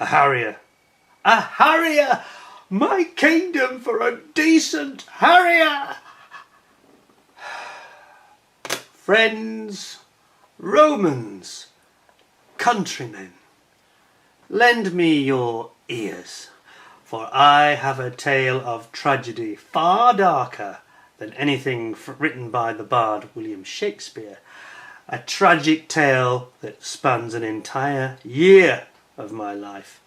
A Harrier. A Harrier! My kingdom for a decent Harrier! Friends, Romans, countrymen, lend me your ears, for I have a tale of tragedy far darker than anything written by the bard William Shakespeare. A tragic tale that spans an entire year of my life.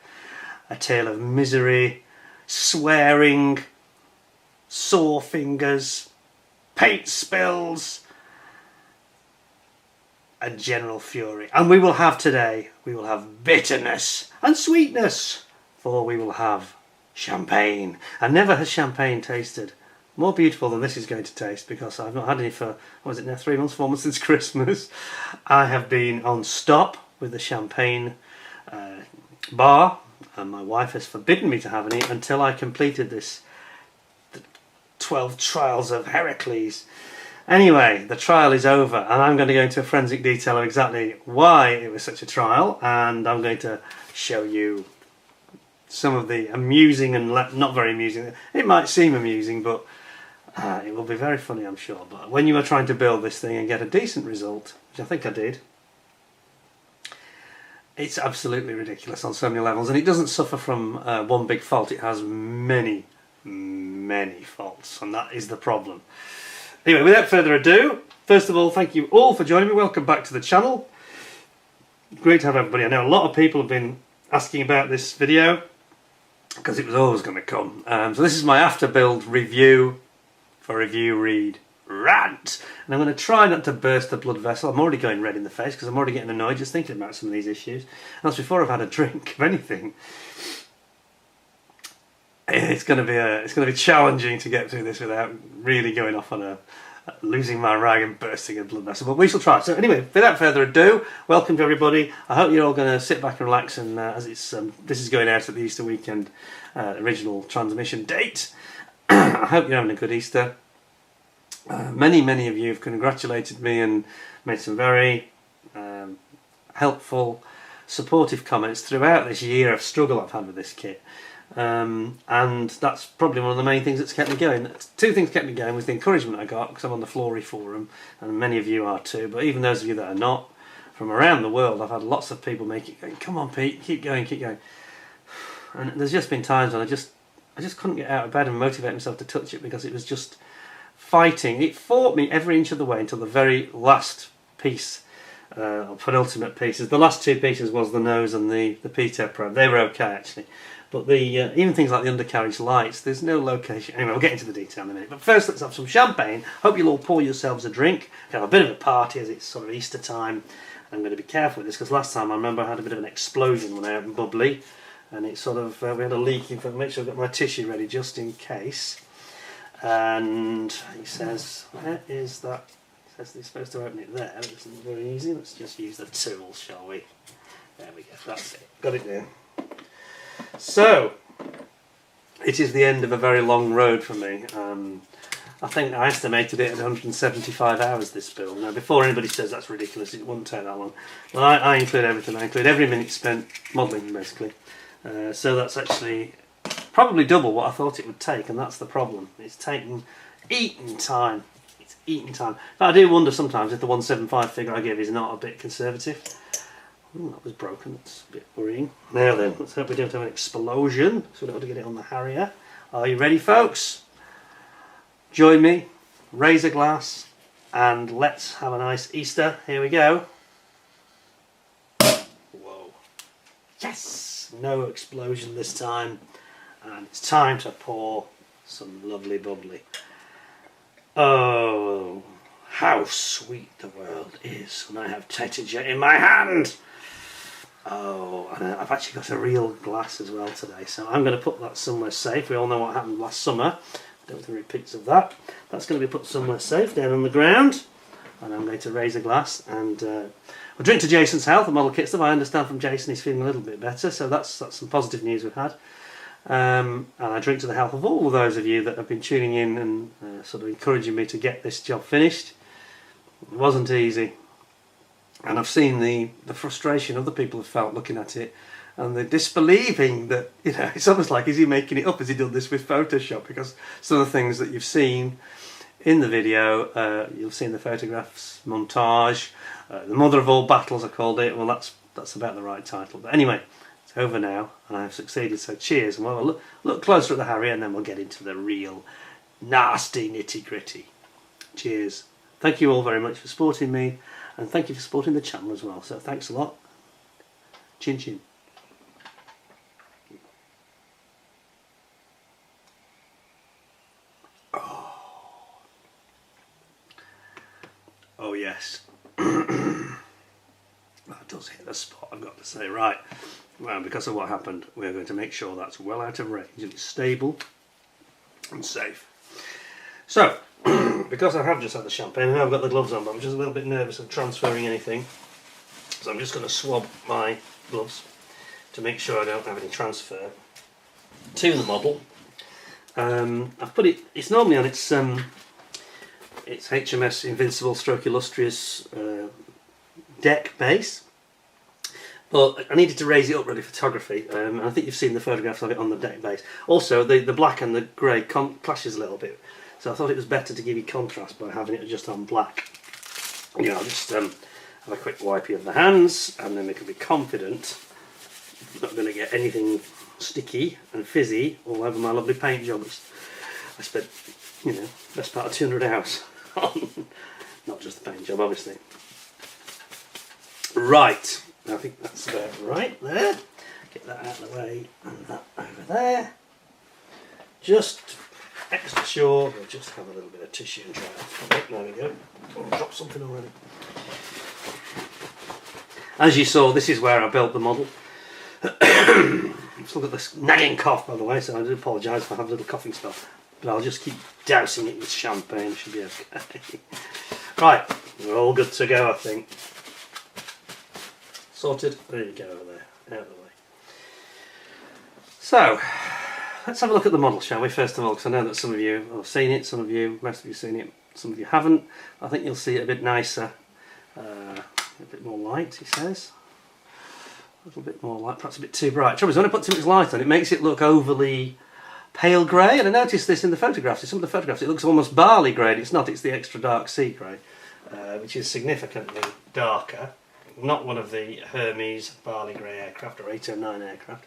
A tale of misery, swearing, sore fingers, paint spills, and general fury. And we will have bitterness and sweetness, for we will have champagne. And never has champagne tasted more beautiful than this is going to taste, because I've not had any for, what is it now, 3 months, 4 months since Christmas. I have been on stop with the champagne bar, and my wife has forbidden me to have any until I completed the 12 trials of Heracles. Anyway, the trial is over, and I'm going to go into a forensic detail of exactly why it was such a trial, and I'm going to show you some of the amusing and not very amusing. It might seem amusing, but it will be very funny, I'm sure. But when you are trying to build this thing and get a decent result, which I think I did, it's absolutely ridiculous on so many levels, and it doesn't suffer from one big fault. It has many, many faults, and that is the problem. Anyway, without further ado, first of all, thank you all for joining me. Welcome back to the channel. Great to have everybody. I know a lot of people have been asking about this video, because it was always going to come. So this is my after build review for Review Read Rant, and I'm going to try not to burst the blood vessel. I'm already going red in the face because I'm already getting annoyed just thinking about some of these issues, and that's before I've had a drink of anything. It's going to be challenging to get through this without really going off on losing my rag and bursting a blood vessel, but we shall try. So anyway, without further ado, welcome to everybody. I hope you're all going to sit back and relax, and as it's this is going out at the Easter weekend original transmission date, I hope you're having a good Easter. Many of you have congratulated me and made some very helpful, supportive comments throughout this year of struggle I've had with this kit. And that's probably one of the main things that's kept me going. Two things kept me going was the encouragement I got, because I'm on the Flory forum, and many of you are too, but even those of you that are not, from around the world, I've had lots of people make it going, come on Pete, keep going. And there's just been times when I just couldn't get out of bed and motivate myself to touch it, because it was just fighting. It fought me every inch of the way until the very last piece, or penultimate pieces. The last two pieces was the nose and the PTEP probe. They were okay actually. But the even things like the undercarriage lights, there's no location. Anyway, we'll get into the detail in a minute. But first, let's have some champagne. Hope you'll all pour yourselves a drink. Have a bit of a party as it's sort of Easter time. I'm going to be careful with this, because last time I remember I had a bit of an explosion when I opened bubbly, and it sort of we had a leak. In fact, make sure I've got my tissue ready just in case. And he says, where is that? He says they're supposed to open it there. It isn't very easy. Let's just use the tools, shall we? There we go. That's it. Got it there. So, it is the end of a very long road for me. I think I estimated it at 175 hours, this build. Now, before anybody says that's ridiculous, it wouldn't take that long. Well, I include everything. I include every minute spent modelling, basically. So that's actually probably double what I thought it would take, and that's the problem. It's eating time. It's eating time. But I do wonder sometimes if the 175 figure I give is not a bit conservative. Ooh, that was broken. That's a bit worrying. Now then, let's hope we don't have an explosion, so we don't have to get it on the Harrier. Are you ready, folks? Join me, raise a glass, and let's have a nice Easter. Here we go. Whoa. Yes! No explosion this time. And it's time to pour some lovely bubbly. Oh, how sweet the world is when I have Tetajet in my hand. Oh, and I've actually got a real glass as well today, so I'm going to put that somewhere safe. We all know what happened last summer. I don't think repeats of that. That's going to be put somewhere safe down on the ground, and I'm going to raise a glass and we'll drink to Jason's health. The model kit stuff, I understand from Jason he's feeling a little bit better, so that's some positive news we've had. And I drink to the health of all of those of you that have been tuning in and sort of encouraging me to get this job finished. It wasn't easy. And I've seen the frustration other people have felt looking at it, and they're disbelieving that, you know, it's almost like, is he making it up? Has he done this with Photoshop? Because some of the things that you've seen in the video, you'll see in the photographs, montage, the mother of all battles I called it. Well, that's about the right title. But anyway, it's over now, and I've succeeded, so cheers. And we'll look closer at the Harrier, and then we'll get into the real nasty nitty gritty. Cheers. Thank you all very much for supporting me, and thank you for supporting the channel as well. So thanks a lot. Chin chin. Oh yes. That does hit the spot, I've got to say. Right. Well, because of what happened, we're going to make sure that's well out of range and it's stable and safe. So, because I have just had the champagne and I've got the gloves on, but I'm just a little bit nervous of transferring anything. So I'm just going to swab my gloves to make sure I don't have any transfer to the model. I've put it, it's normally on its HMS Invincible Stroke Illustrious deck base, but I needed to raise it up ready for photography, and I think you've seen the photographs of it on the deck base. Also, the black and the grey clashes a little bit, so I thought it was better to give you contrast by having it just on black. You know, I'll just have a quick wipey of the hands, and then we can be confident I'm not going to get anything sticky and fizzy all over my lovely paint job. I spent, you know, best part of 200 hours on, not just the paint job, obviously. Right, I think that's about right there. Get that out of the way, and that over there. Just extra sure, we'll just have a little bit of tissue and dry off. There we go. Oh, I dropped something already. As you saw, this is where I built the model. I've still got this nagging cough, by the way, so I do apologise if I have a little coughing spell. But I'll just keep dousing it with champagne, should be okay. Right, we're all good to go, I think. Sorted. There you go, over there, out of the way. So, let's have a look at the model, shall we, first of all, because I know that some of you have seen it, some of you, most of you have seen it, some of you haven't. I think you'll see it a bit nicer, a bit more light, he says. A little bit more light, perhaps a bit too bright. Trouble is, when I put too much light on it, makes it look overly pale grey, and I noticed this in the photographs. In some of the photographs it looks almost barley grey, and it's not, it's the extra dark sea grey, which is significantly darker. Not one of the Hermes barley grey aircraft or 809 aircraft.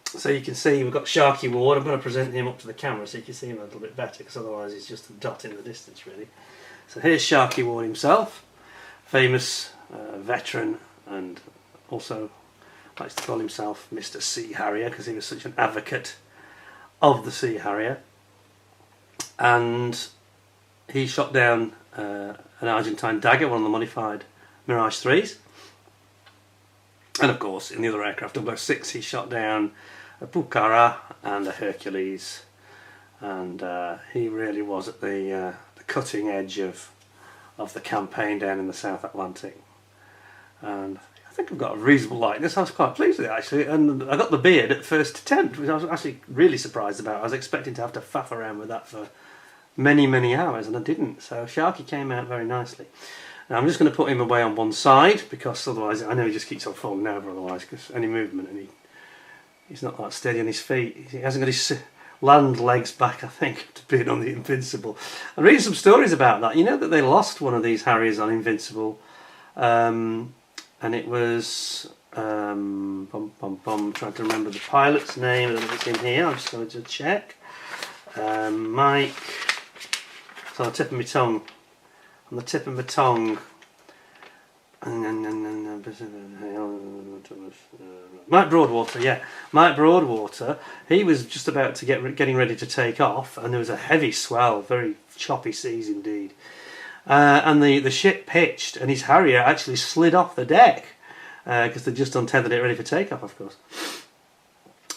So you can see we've got Sharkey Ward. I'm going to present him up to the camera so you can see him a little bit better, because otherwise he's just a dot in the distance really. So here's Sharkey Ward himself, famous veteran, and also likes to call himself Mr. Sea Harrier because he was such an advocate of the Sea Harrier. And he shot down an Argentine Dagger, one of the modified Mirage 3s. And of course, in the other aircraft, 006, he shot down a Pucara and a Hercules. And he really was at the cutting edge of the campaign down in the South Atlantic. And I think I've got a reasonable likeness. I was quite pleased with it actually, and I got the beard at first attempt, which I was actually really surprised about. I was expecting to have to faff around with that for many hours, and I didn't. So Sharky came out very nicely. Now I'm just going to put him away on one side, because otherwise I know he just keeps on falling over otherwise, because any movement, and he's not that steady on his feet. He hasn't got his land legs back, I think, to being on the Invincible. I'm reading some stories about that. You know that they lost one of these Harriers on Invincible, and it was trying to remember the pilot's name. I don't know if it's in here. I'm just going to check. Mike. It's on the tip of my tongue. On the tip of my tongue. Mike Broadwater, yeah. Mike Broadwater. He was just about to getting ready to take off, and there was a heavy swell, very choppy seas indeed. And the ship pitched, and his Harrier actually slid off the deck because they'd just untethered it ready for takeoff, of course.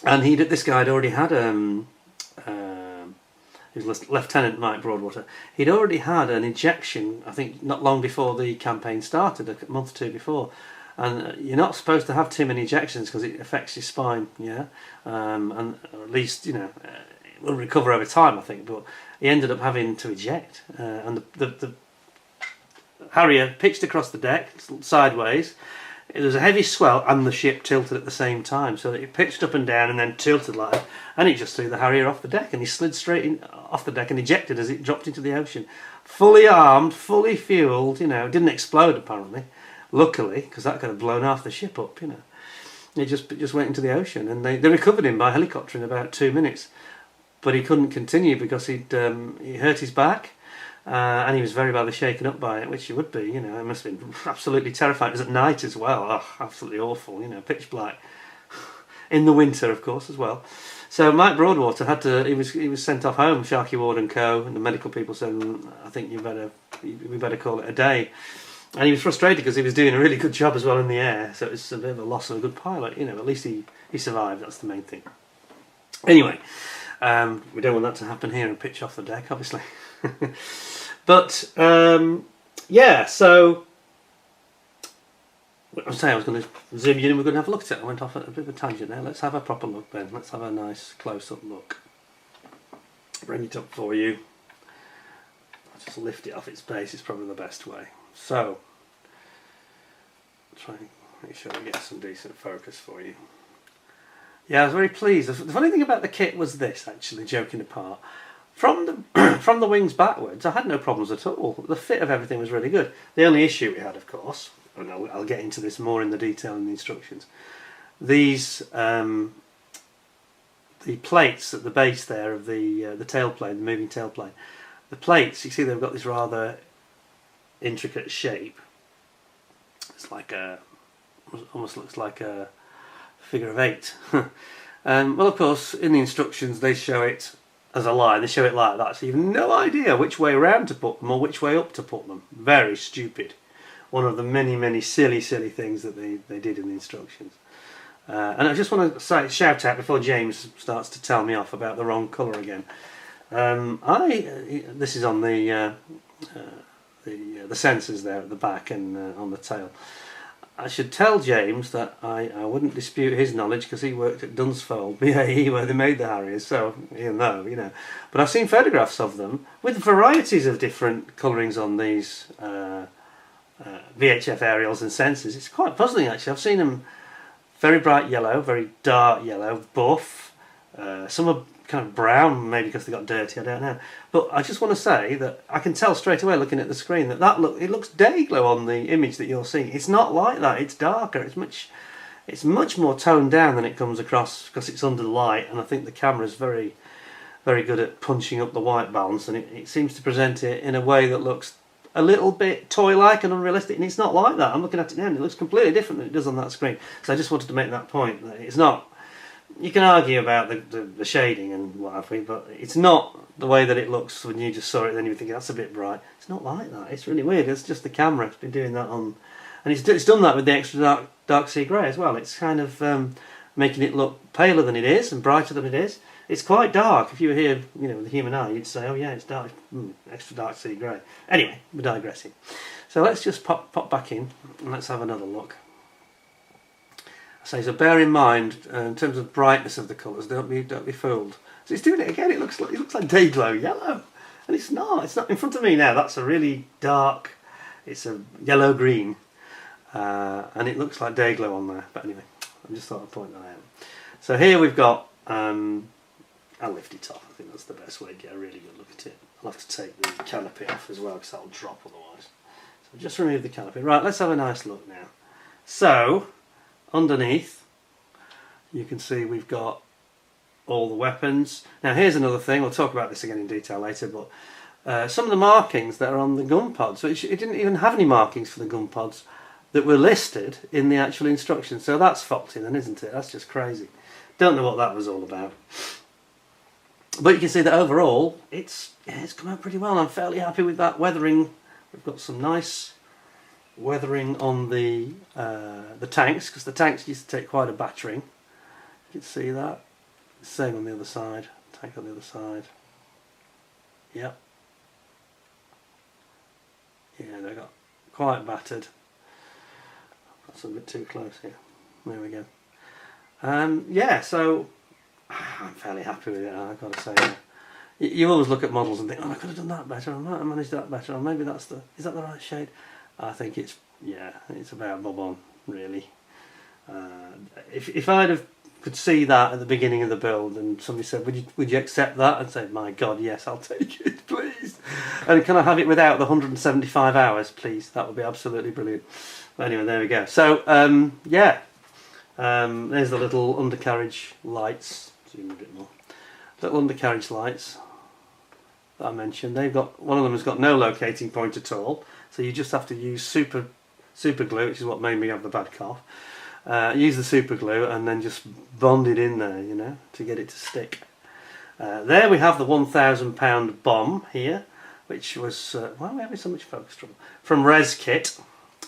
And this guy had already had he was Lieutenant Mike Broadwater. He'd already had an ejection, I think, not long before the campaign started, a month or two before. And you're not supposed to have too many ejections because it affects your spine, yeah. And or at least, you know, it will recover over time, I think. But he ended up having to eject, and Harrier pitched across the deck sideways. There was a heavy swell and the ship tilted at the same time, so that it pitched up and down and then tilted like that, and it just threw the Harrier off the deck, and he slid straight off the deck and ejected as it dropped into the ocean. Fully armed, fully fuelled, you know, it didn't explode apparently, luckily, because that could have blown half the ship up, you know. It just went into the ocean, and they recovered him by helicopter in about 2 minutes, but he couldn't continue because he hurt his back. And he was very badly shaken up by it, which he would be, you know. It must have been absolutely terrifying. It was at night as well. Oh, absolutely awful, you know, pitch black. In the winter, of course, as well. So Mike Broadwater had to. He was sent off home. Sharkey Ward and Co. And the medical people said, "I think we better call it a day." And he was frustrated because he was doing a really good job as well in the air. So it was a bit of a loss of a good pilot, you know. At least he survived. That's the main thing. Anyway, we don't want that to happen here and pitch off the deck, obviously. But yeah, so I was saying I was going to zoom you in. We're going to have a look at it. I went off at a bit of a tangent there. Let's have a proper look, Ben. Let's have a nice close-up look. Bring it up for you. I'll just lift it off its base. It's probably the best way. So, try and make sure we get some decent focus for you. Yeah, I was very pleased. The funny thing about the kit was this, actually, joking apart. From the wings backwards, I had no problems at all. The fit of everything was really good. The only issue we had, of course, and I'll get into this more in the detail in the instructions, these the plates at the base there of the tailplane, the moving tailplane, the plates, you see they've got this rather intricate shape. It's like almost looks like a figure of 8. Well, of course, in the instructions they show it as a line. They show it like that, so you've no idea which way around to put them or which way up to put them. Very stupid. One of the many silly things that they did in the instructions. And I just want to shout out before James starts to tell me off about the wrong colour again. This is on the sensors there at the back and on the tail. I should tell James that I wouldn't dispute his knowledge because he worked at Dunsfold, BAE, where they made the Harriers, so he'll know, you know. But I've seen photographs of them with varieties of different colourings on these VHF aerials and sensors. It's quite puzzling, actually. I've seen them very bright yellow, very dark yellow, buff. Some are kind of brown, maybe because they got dirty, I don't know. But I just want to say that I can tell straight away looking at the screen that it looks day glow on the image that you're seeing. It's not like that. It's darker. It's much more toned down than it comes across because it's under light, and I think the camera's very good at punching up the white balance, and it seems to present it in a way that looks a little bit toy-like and unrealistic, and it's not like that. I'm looking at it now and it looks completely different than it does on that screen. So I just wanted to make that point. That it's not. You can argue about the shading and what have we, but it's not the way that it looks when you just saw it. Then you think that's a bit bright. It's not like that. It's really weird. It's just the camera. It's been doing that on, and it's done that with the extra dark sea grey as well. It's kind of making it look paler than it is and brighter than it is. It's quite dark. If you were here, you know, with the human eye, you'd say, "Oh yeah, it's dark, extra dark sea grey." Anyway, we're digressing. So let's just pop back in and let's have another look. So bear in mind, in terms of brightness of the colours, don't be fooled. So it's doing it again. It looks like day glow yellow, and it's not. It's not in front of me now. That's a really dark. It's a yellow green, and it looks like day glow on there. But anyway, I just thought I'd point that out. So here we've got. I'll lift it off. I think that's the best way to get a really good look at it. I'll have to take the canopy off as well because that'll drop otherwise. So just remove the canopy. Right, let's have a nice look now. So. Underneath, you can see we've got all the weapons. Now here's another thing, we'll talk about this again in detail later, but some of the markings that are on the gun pods, which it didn't even have any markings for the gun pods that were listed in the actual instructions, so that's faulty then, isn't it? That's just crazy. Don't know what that was all about. But you can see that overall, it's come out pretty well. I'm fairly happy with that weathering. We've got some nice weathering on the tanks, because the tanks used to take quite a battering. You can see that. Same on the other side. Tank on the other side. Yep. Yeah, they got quite battered. That's a bit too close here. There we go. Yeah, so I'm fairly happy with it, I've got to say. You always look at models and think, oh, I could have done that better, I might have managed that better, or maybe is that the right shade? I think it's, yeah, it's about bob on, really. If I'd have could see that at the beginning of the build and somebody said, would you accept that? I'd say, my God, yes, I'll take it, please. And can I have it without the 175 hours, please? That would be absolutely brilliant. But anyway, there we go. So, yeah, there's the little undercarriage lights. Zoom a bit more. Little undercarriage lights that I mentioned. They've got, one of them has got no locating point at all, so you just have to use super glue, which is what made me have the bad cough. Use the super glue and then just bond it in there, you know, to get it to stick. There we have the £1,000 bomb here, which was, why are we having so much focus trouble? From Res Kit,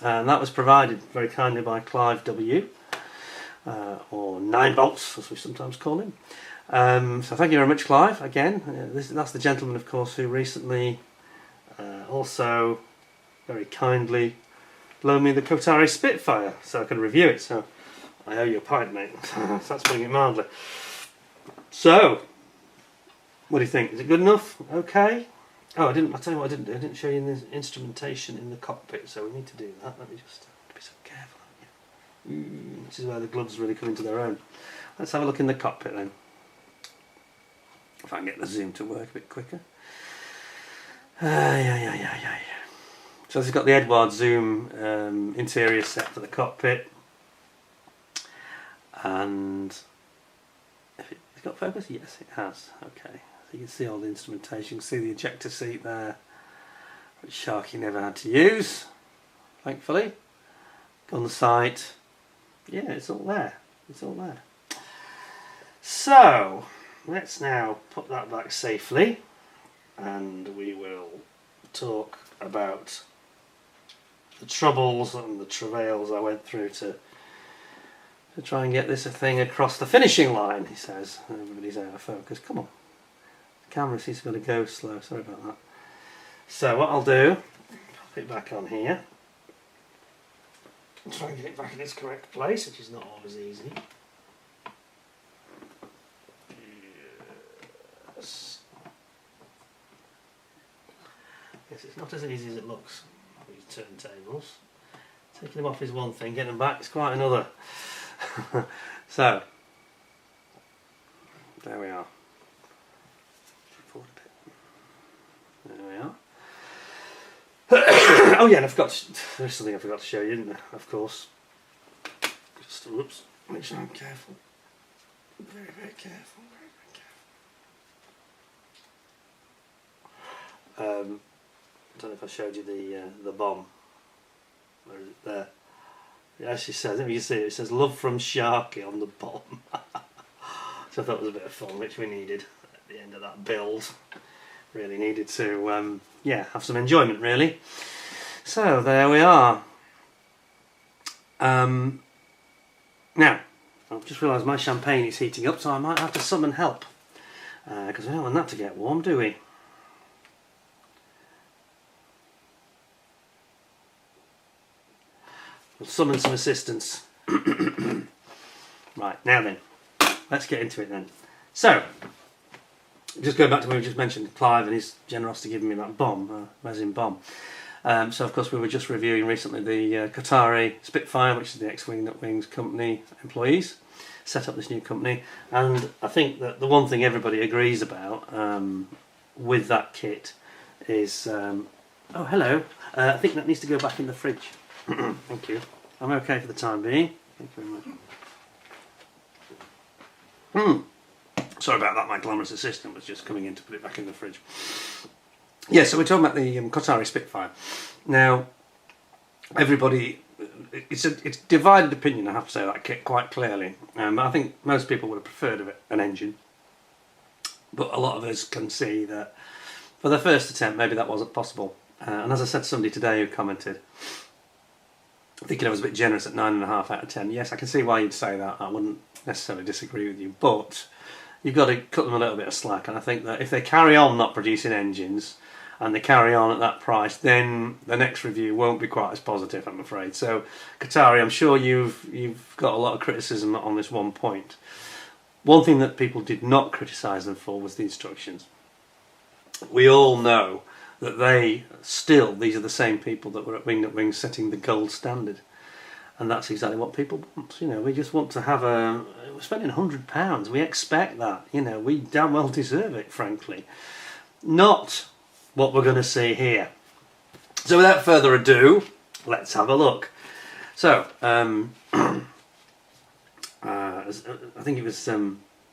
and that was provided very kindly by Clive W, or 9 Bolts as we sometimes call him. So thank you very much, Clive, again. That's the gentleman, of course, who recently also very kindly loaned me the Kotari Spitfire so I can review it, so I owe you a pint, mate. So that's putting it mildly. So, what do you think? Is it good enough? Okay? Oh, I'll tell you what I didn't do. I didn't show you the instrumentation in the cockpit, so we need to do that. Let me just be so careful. This is where the gloves really come into their own. Let's have a look in the cockpit then. If I can get the zoom to work a bit quicker. Yeah. So this has got the Edward Zoom interior set for the cockpit, and if it's got focus, yes it has. Okay, so you can see all the instrumentation. You can see the ejector seat there, which Sharkey never had to use, thankfully. On the sight, yeah, it's all there. It's all there. So let's now put that back safely, and we will talk about the troubles and the travails I went through to try and get this thing across the finishing line, he says. Everybody's out of focus. Come on. The camera seems to go slow. Sorry about that. So what I'll do, pop it back on here. I'll try and get it back in its correct place, which is not always easy. Yes. Yes, it's not as easy as it looks. These turntables. Taking them off is one thing, getting them back is quite another. So, there we are. Forward a bit. There we are. Oh yeah, and there's something I forgot to show you, didn't I? Of course. Just, whoops, make sure I'm careful. Very, very careful, very, very careful. I don't know if I showed you the bomb. Where is it? There. It actually says, if you see it, it says "Love from Sharkey" on the bomb. So I thought it was a bit of fun, which we needed at the end of that build. Really needed to, yeah, have some enjoyment, really. So there we are. Now, I've just realised my champagne is heating up, so I might have to summon help. Because we don't want that to get warm, do we? We'll summon some assistance. Right, now then, let's get into it then. So, just going back to what we just mentioned, Clive and his generosity giving me that bomb, resin bomb. So of course we were just reviewing recently the Kotari Spitfire, which is the X-Wing That Wings company employees, set up this new company, and I think that the one thing everybody agrees about with that kit is, oh hello, I think that needs to go back in the fridge. Thank you. I'm okay for the time being. Thank you very much. Sorry about that, my glamorous assistant was just coming in to put it back in the fridge. Yeah, so we're talking about the Kotari Spitfire. Now, everybody, it's divided opinion, I have to say that kit quite clearly. I think most people would have preferred an engine. But a lot of us can see that for the first attempt, maybe that wasn't possible. And as I said to somebody today who commented, thinking I was a bit generous at 9.5 out of 10. Yes, I can see why you'd say that. I wouldn't necessarily disagree with you, but you've got to cut them a little bit of slack. And I think that if they carry on not producing engines and they carry on at that price, then the next review won't be quite as positive, I'm afraid. So, Kotari, I'm sure you've got a lot of criticism on this one point. One thing that people did not criticise them for was the instructions. We all know that these are the same people that were at Wing Nut Wings setting the gold standard. And that's exactly what people want. You know, we just want to have we're spending £100. We expect that. You know, we damn well deserve it, frankly. Not what we're going to see here. So without further ado, let's have a look. So, I think it was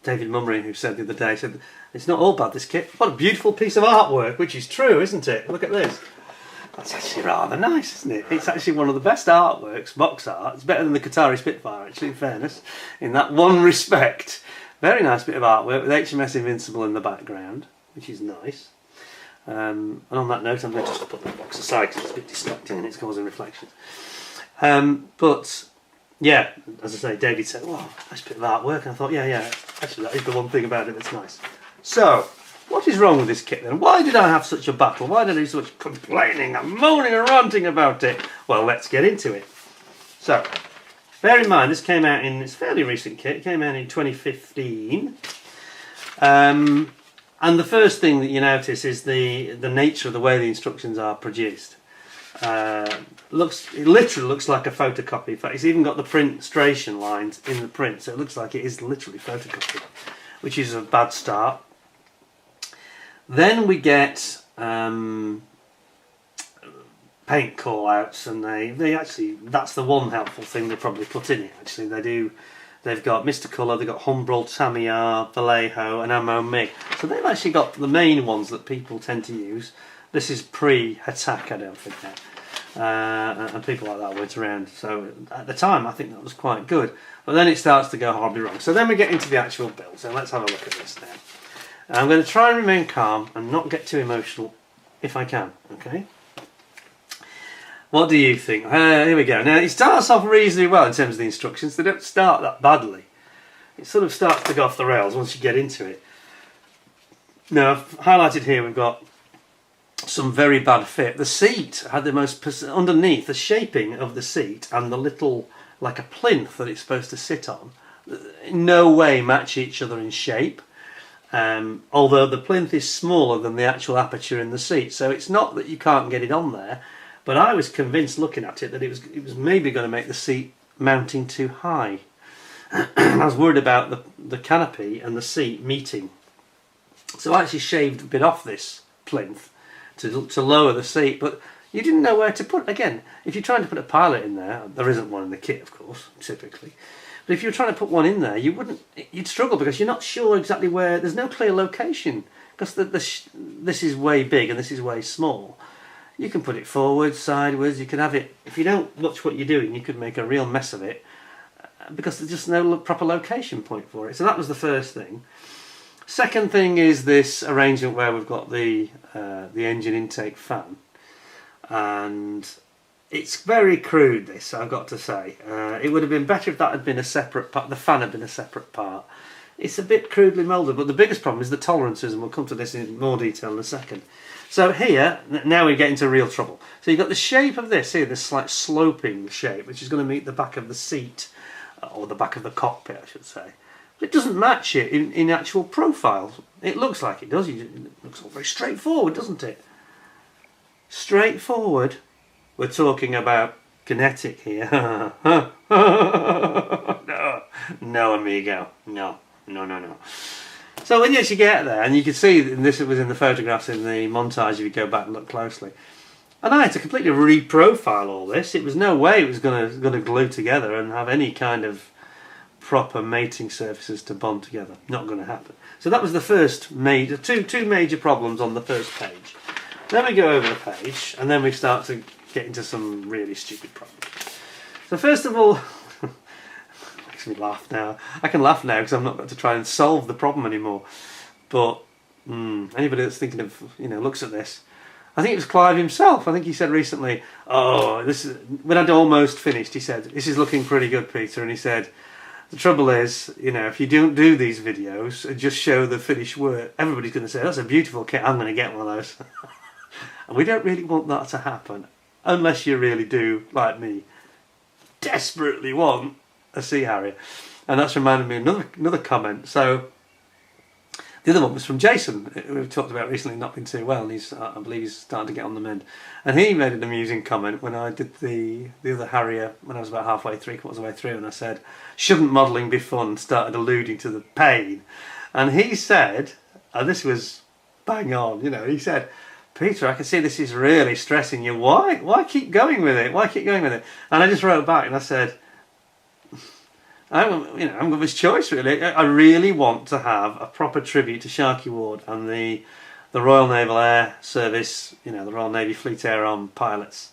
David Mummery who said the other day, said, it's not all bad, this kit. What a beautiful piece of artwork, which is true, isn't it? Look at this. That's actually rather nice, isn't it? It's actually one of the best artworks, box art. It's better than the Qatari Spitfire, actually, in fairness, in that one respect. Very nice bit of artwork with HMS Invincible in the background, which is nice. And on that note, I'm going to just put that box aside because it's a bit distracting and it's causing reflections. But yeah, as I say, David said, "Well, nice bit of artwork," and I thought, yeah, actually, that is the one thing about it that's nice. So, what is wrong with this kit then? Why did I have such a battle? Why did I do so much complaining and moaning and ranting about it? Well, let's get into it. So, bear in mind, this came out it's a fairly recent kit. It came out in 2015. And the first thing that you notice is the nature of the way the instructions are produced. It literally looks like a photocopy. In fact, it's even got the printstration lines in the print, so it looks like it is literally photocopied, which is a bad start. Then we get paint call-outs, and they actually, that's the one helpful thing they probably put in it. Actually, they've got Mr. Colour, they've got Humbrol, Tamiya, Vallejo, and Ammo MiG. So they've actually got the main ones that people tend to use. This is pre-attack, I don't forget. And people like that went around. So at the time, I think that was quite good. But then it starts to go horribly wrong. So then we get into the actual build. So let's have a look at this now. I'm going to try and remain calm and not get too emotional if I can, okay? What do you think? Here we go. Now, it starts off reasonably well in terms of the instructions. They don't start that badly. It sort of starts to go off the rails once you get into it. Now, I've highlighted here we've got some very bad fit. The seat had the most... underneath, the shaping of the seat and the little, like a plinth that it's supposed to sit on, in no way match each other in shape. Although the plinth is smaller than the actual aperture in the seat. So it's not that you can't get it on there. But I was convinced looking at it that it was maybe going to make the seat mounting too high. I was worried about the canopy and the seat meeting. So I actually shaved a bit off this plinth to lower the seat, but you didn't know where to put. Again, if you're trying to put a pilot in there isn't one in the kit, of course, typically. But if you're trying to put one in there, you'd struggle because you're not sure exactly where. There's no clear location because this is way big and this is way small. You can put it forward, sideways, you can have it, if you don't watch what you're doing, you could make a real mess of it because there's just no proper location point for it. So that was the first thing. Second thing is this arrangement where we've got the engine intake fan. And it's very crude, this, I've got to say. It would have been better if that had been a separate part, the fan had been a separate part. It's a bit crudely moulded, but the biggest problem is the tolerances, and we'll come to this in more detail in a second. So here, now we get into real trouble. So you've got the shape of this here, this slight sloping shape, which is going to meet the back of the seat, or the back of the cockpit, I should say. But it doesn't match it in actual profile. It looks like it does. It looks all very straightforward, doesn't it? Straightforward. We're talking about kinetic here. No, amigo. No. So when you actually get there, and you can see, and this was in the photographs in the montage if you go back and look closely, and I had to completely reprofile all this. It was no way it was going to glue together and have any kind of proper mating surfaces to bond together. Not going to happen. So that was the first major, two major problems on the first page. Then we go over the page, and then we start to get into some really stupid problems. So first of all, makes me laugh now. I can laugh now because I'm not got to try and solve the problem anymore. But anybody that's thinking of, looks at this, I think it was Clive himself. I think he said recently, when I'd almost finished, he said, "This is looking pretty good, Peter." And he said, "The trouble is, if you don't do these videos and just show the finished work, everybody's going to say, 'That's a beautiful kit, I'm going to get one of those.'" And we don't really want that to happen, unless you really do, like me, desperately want a Sea Harrier. And that's reminded me of another comment. So The other one was from Jason, who we've talked about recently, not been too well, and I believe he's starting to get on the mend. And he made an amusing comment when I did the other Harrier, when I was about halfway, 3/4 of the way through, and I said, shouldn't modelling be fun? Started alluding to the pain. And he said, and this was bang on, he said, Peter, I can see this is really stressing you. Why keep going with it? Why keep going with it? And I just wrote back and I said, I haven't got much choice really. I really want to have a proper tribute to Sharkey Ward and the Royal Naval Air Service, the Royal Navy Fleet Air Arm pilots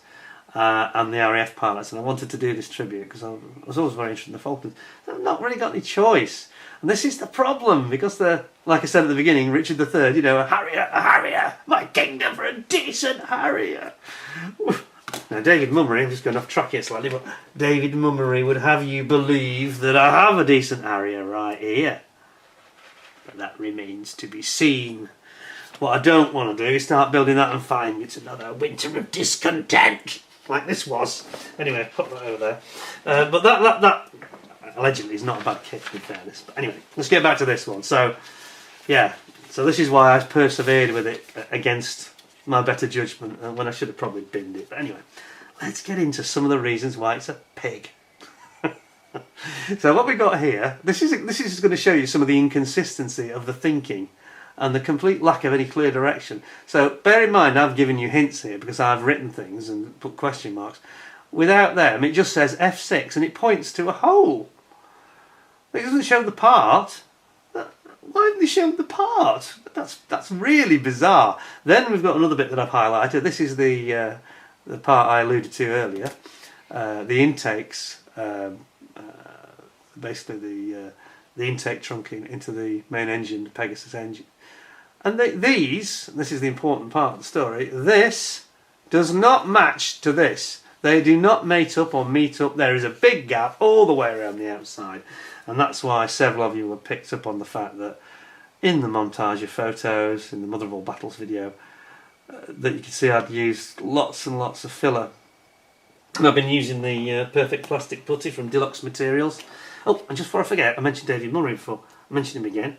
and the RAF pilots, and I wanted to do this tribute because I was always very interested in the Falklands. I've not really got any choice, and this is the problem because like I said at the beginning, Richard III, a Harrier, my kingdom for a decent Harrier. Now, David Mummery, I'm just going off track here slightly, but David Mummery would have you believe that I have a decent Harrier right here. But that remains to be seen. What I don't want to do is start building that and find it's another winter of discontent, like this was. Anyway, put that over there. But that allegedly is not a bad kit, in fairness. But anyway, let's get back to this one. So, yeah, so this is why I persevered with it against my better judgment when I should have probably binned it. But anyway, let's get into some of the reasons why it's a pig. So what we got here, this is just going to show you some of the inconsistency of the thinking and the complete lack of any clear direction. So bear in mind I've given you hints here because I've written things and put question marks. Without them it just says F6 and it points to a hole. It doesn't show the part. Why haven't they shown the part? That's really bizarre. Then we've got another bit that I've highlighted. This is the part I alluded to earlier. The intakes, basically the intake trunk into the main engine, the Pegasus engine. And this is the important part of the story, this does not match to this. They do not mate up or meet up. There is a big gap all the way around the outside. And that's why several of you have picked up on the fact that in the montage of photos, in the Mother of All Battles video, that you can see I've used lots and lots of filler. And I've been using the Perfect Plastic Putty from Deluxe Materials. Oh, and just before I forget, I mentioned David Murray before. I mentioned him again.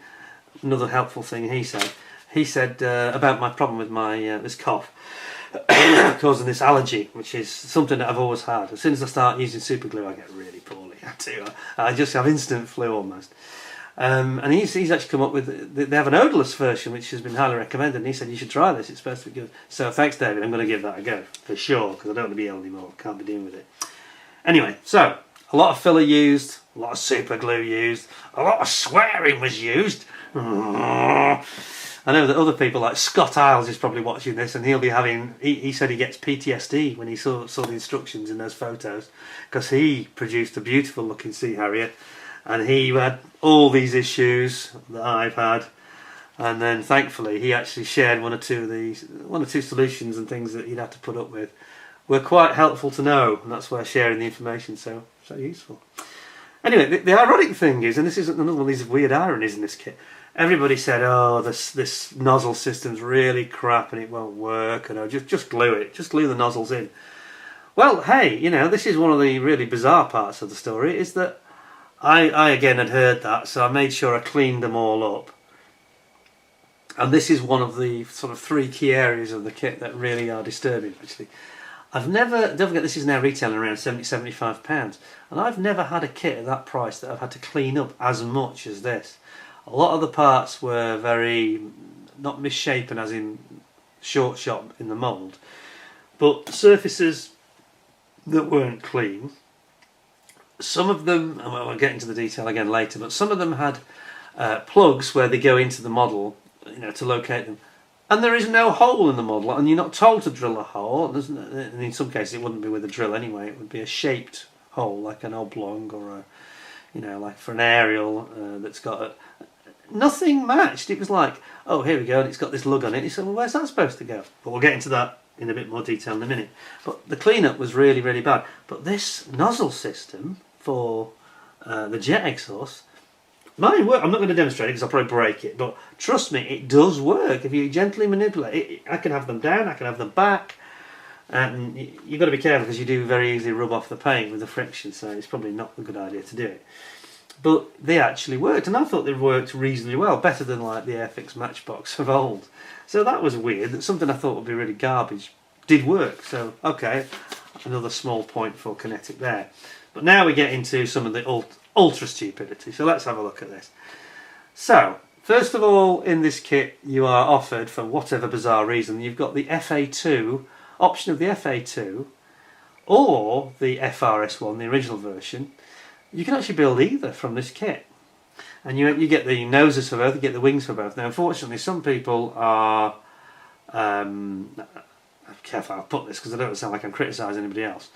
Another helpful thing he said. He said about my problem with my this cough causing this allergy, which is something that I've always had. As soon as I start using super glue, I get really poorly. I just have instant flu almost. And he's actually come up with, they have an odourless version which has been highly recommended, and he said you should try this, it's supposed to be good. So thanks David, I'm going to give that a go for sure because I don't want to be ill anymore, can't be dealing with it. Anyway, so a lot of filler used, a lot of super glue used, a lot of swearing was used. I know that other people like Scott Isles is probably watching this, and he'll be having, he said he gets PTSD when he saw the instructions in those photos because he produced a beautiful looking Sea Harrier and he had all these issues that I've had, and then thankfully he actually shared one or two solutions and things that he'd had to put up with were quite helpful to know, and that's why sharing the information so useful. Anyway, the ironic thing is, and this isn't another one of these weird ironies in this kit, everybody said, oh, this nozzle system's really crap and it won't work, and just glue it, just glue the nozzles in. Well, hey, this is one of the really bizarre parts of the story, is that I again had heard that, so I made sure I cleaned them all up. And this is one of the sort of 3 key areas of the kit that really are disturbing, actually. Don't forget this is now retailing around £70–75, and I've never had a kit at that price that I've had to clean up as much as this. A lot of the parts were very, not misshapen as in short shot in the mould, but surfaces that weren't clean. Some of them, and we'll get into the detail again later, but some of them had plugs where they go into the model, to locate them. And there is no hole in the model, and you're not told to drill a hole. And in some cases it wouldn't be with a drill anyway, it would be a shaped hole, like an oblong or like for an aerial that's got nothing matched. It was like, oh, here we go, and it's got this lug on it. You said, well, where's that supposed to go? But we'll get into that in a bit more detail in a minute. But the cleanup was really, really bad. But this nozzle system for the jet exhaust, mine work. I'm not going to demonstrate it because I'll probably break it, but trust me, it does work if you gently manipulate it. I can have them down, I can have them back, and you've got to be careful because you do very easily rub off the paint with the friction, so it's probably not a good idea to do it. but they actually worked, and I thought they worked reasonably well, better than like the Airfix Matchbox of old. So that was weird, that something I thought would be really garbage did work. So okay, another small point for Kinetic there. But now we get into some of the ultra stupidity, so let's have a look at this. So first of all, in this kit you are offered, for whatever bizarre reason, you've got the FA2 option of the FA2 or the FRS1, the original version. You can actually build either from this kit, and you get the noses for both, you get the wings for both. Now unfortunately some people are careful how I put this because I don't sound like I'm criticising anybody else.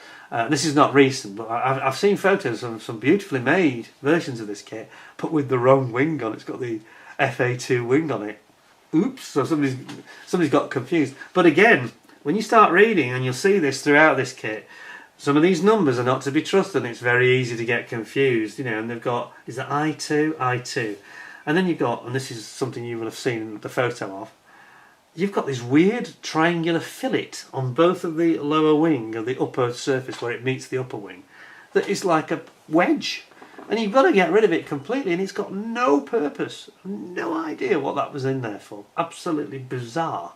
This is not recent, but I've seen photos of some beautifully made versions of this kit but with the wrong wing on. It's got the FA2 wing on it. Oops, so somebody's got confused. But again, when you start reading, and you'll see this throughout this kit, some of these numbers are not to be trusted, and it's very easy to get confused, you know. And they've got, is it I2, and then you've got, and this is something you will have seen the photo of, you've got this weird triangular fillet on both of the lower wing of the upper surface where it meets the upper wing, that is like a wedge, and you've got to get rid of it completely, and it's got no purpose, no idea what that was in there for. Absolutely bizarre.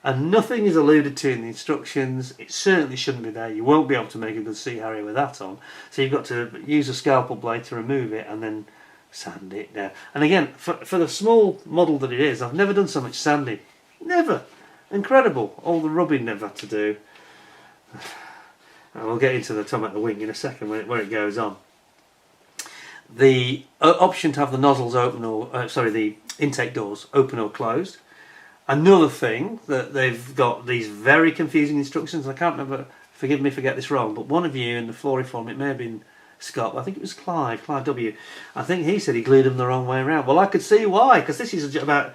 And nothing is alluded to in the instructions. It certainly shouldn't be there. You won't be able to make a good Sea Harrier with that on. So you've got to use a scalpel blade to remove it and then sand it down. And again, for the small model that it is, I've never done so much sanding. Never. Incredible. All the rubbing they've had to do. And we'll get into the talking about the wing in a second where it goes on. The option to have the nozzles open or, the intake doors open or closed. Another thing that they've got these very confusing instructions. I can't remember, forgive me if I get this wrong, but one of you in the Flory forum, it may have been Scott, I think it was Clive W. I think he said he glued them the wrong way around. Well, I could see why, because this is about,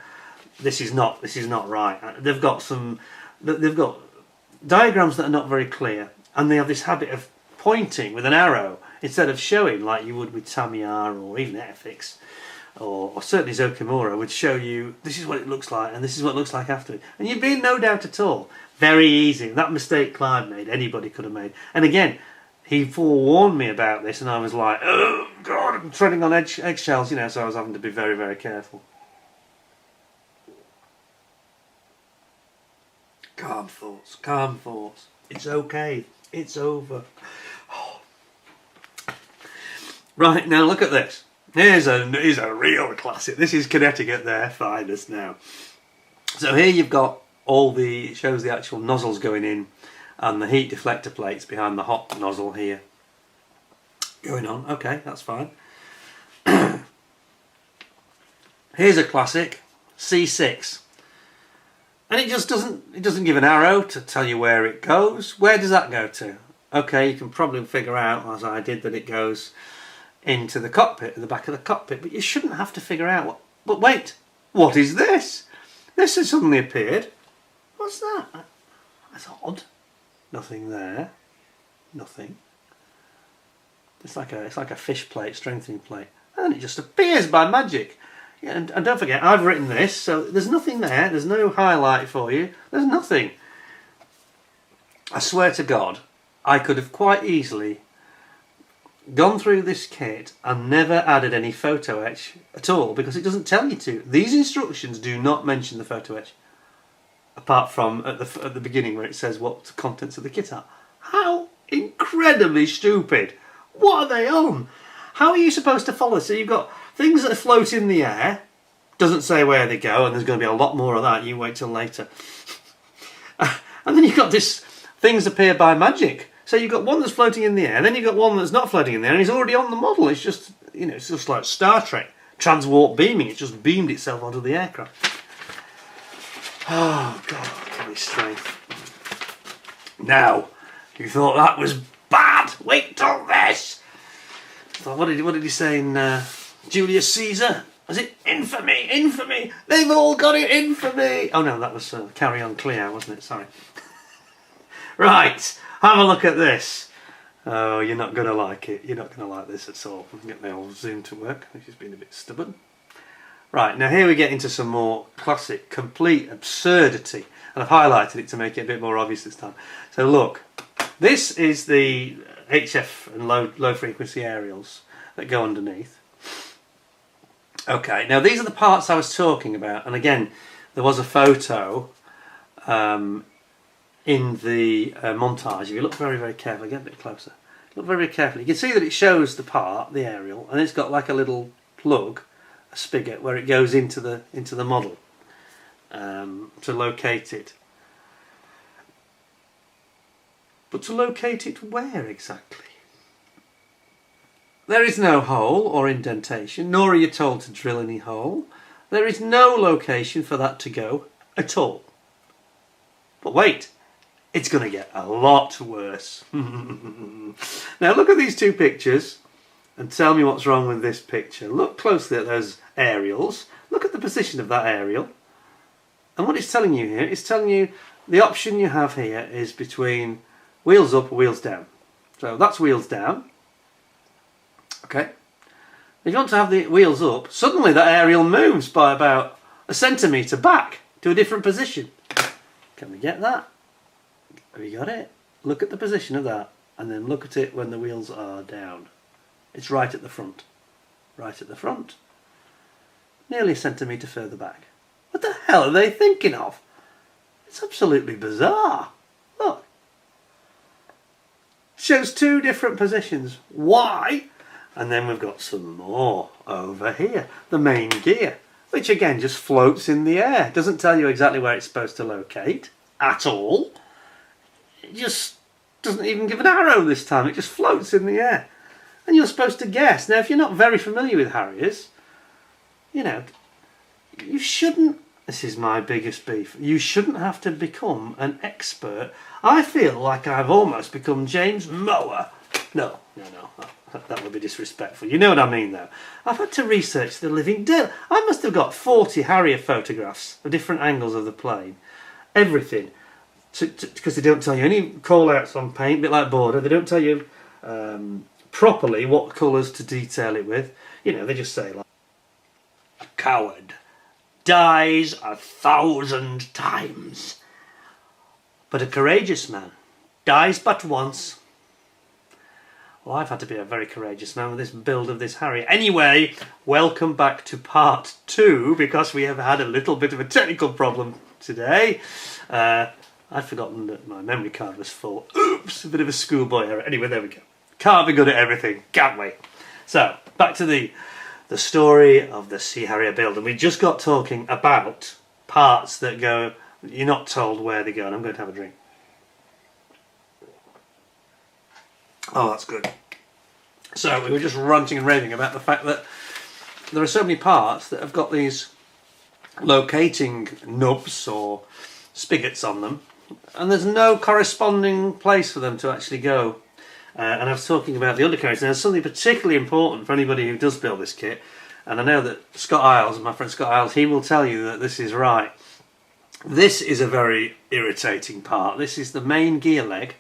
this is not right. They've got diagrams that are not very clear, and they have this habit of pointing with an arrow instead of showing like you would with Tamiya or even Airfix. Or certainly Zokimura would show you, this is what it looks like and this is what it looks like after it. And you'd be in no doubt at all. Very easy. That mistake Clive made, anybody could have made. And again, he forewarned me about this, and I was like, oh God, I'm treading on eggshells, you know, so I was having to be very, very careful. Calm thoughts, calm thoughts. It's okay. It's over. Oh. Right, now look at this. Here's a real classic. This is Kinetic at their finest now. So here you've got it shows the actual nozzles going in and the heat deflector plates behind the hot nozzle here going on. Okay, that's fine. Here's a classic C6. And it just doesn't give an arrow to tell you where it goes. Where does that go to? Okay, you can probably figure out, as I did, that it goes into the cockpit, at the back of the cockpit, but you shouldn't have to figure out what. But wait, what is this? This has suddenly appeared. What's that? That's odd. Nothing there. Nothing. It's like a fish plate, strengthening plate, and then it just appears by magic. And don't forget, I've written this, so there's nothing there. There's no highlight for you. There's nothing. I swear to God, I could have quite easily gone through this kit and never added any photo etch at all, because it doesn't tell you to. These instructions do not mention the photo etch, apart from at the beginning where it says what the contents of the kit are. How incredibly stupid! What are they on? How are you supposed to follow? So you've got things that float in the air, doesn't say where they go, and there's going to be a lot more of that. You wait till later. And then you've got this things appear by magic. So you've got one that's floating in the air, then you've got one that's not floating in the air, and it's already on the model. It's just, you know, it's just like Star Trek, transwarp beaming. It's just beamed itself onto the aircraft. Oh, God, give me strength. Now, you thought that was bad? Wait till this! What did he say in Julius Caesar? Was it infamy? Infamy! They've all got it, infamy! Oh no, that was Carry On Clear, wasn't it? Sorry. Right. Have a look at this. Oh, you're not going to like it. You're not going to like this at all. I can get my old zoom to work, which has been a bit stubborn. Right, now here we get into some more classic, complete absurdity. And I've highlighted it to make it a bit more obvious this time. So look, this is the HF and low frequency aerials that go underneath. Okay, now these are the parts I was talking about, and again, there was a photo in the montage. If you look very, very carefully, get a bit closer. Look very, very carefully. You can see that it shows the part, the aerial, and it's got like a little plug, a spigot, where it goes into the model to locate it. But to locate it where exactly? There is no hole or indentation, nor are you told to drill any hole. There is no location for that to go at all. But wait, it's going to get a lot worse. Now look at these two pictures and tell me what's wrong with this picture. Look closely at those aerials. Look at the position of that aerial. And what it's telling you here, it's telling you the option you have here is between wheels up or wheels down. So that's wheels down. Okay. If you want to have the wheels up, suddenly that aerial moves by about a centimetre back to a different position. Can we get that? Have you got it? Look at the position of that, and then look at it when the wheels are down. It's right at the front. Right at the front. Nearly a centimetre further back. What the hell are they thinking of? It's absolutely bizarre. Look. Shows two different positions. Why? And then we've got some more over here. The main gear, which again just floats in the air. It doesn't tell you exactly where it's supposed to locate at all. It just doesn't even give an arrow this time. It just floats in the air. And you're supposed to guess. Now, if you're not very familiar with Harriers, you know, you shouldn't, this is my biggest beef, you shouldn't have to become an expert. I feel like I've almost become James Mower. No. That would be disrespectful. You know what I mean, though. I've had to research the living deal. I must have got 40 Harrier photographs of different angles of the plane. Everything. Because they don't tell you any call-outs on paint, a bit like border. They don't tell you properly what colours to detail it with. You know, they just say, like, a coward dies 1,000 times, but a courageous man dies but once. Well, I've had to be a very courageous man with this build of this Harrier. Anyway, welcome back to part 2, because we have had a little bit of a technical problem today. I'd forgotten that my memory card was full. Oops, a bit of a schoolboy error. Anyway, there we go. Can't be good at everything, can't we? So, back to the story of the Sea Harrier build. And we just got talking about parts that go, you're not told where they go. And I'm going to have a drink. Oh, that's good. So we were just ranting and raving about the fact that there are so many parts that have got these locating nubs or spigots on them, and there's no corresponding place for them to actually go. And I was talking about the undercarriage. Now, there's something particularly important for anybody who does build this kit, and I know that Scott Isles, my friend Scott Isles, he will tell you that this is right. This is a very irritating part. This is the main gear leg.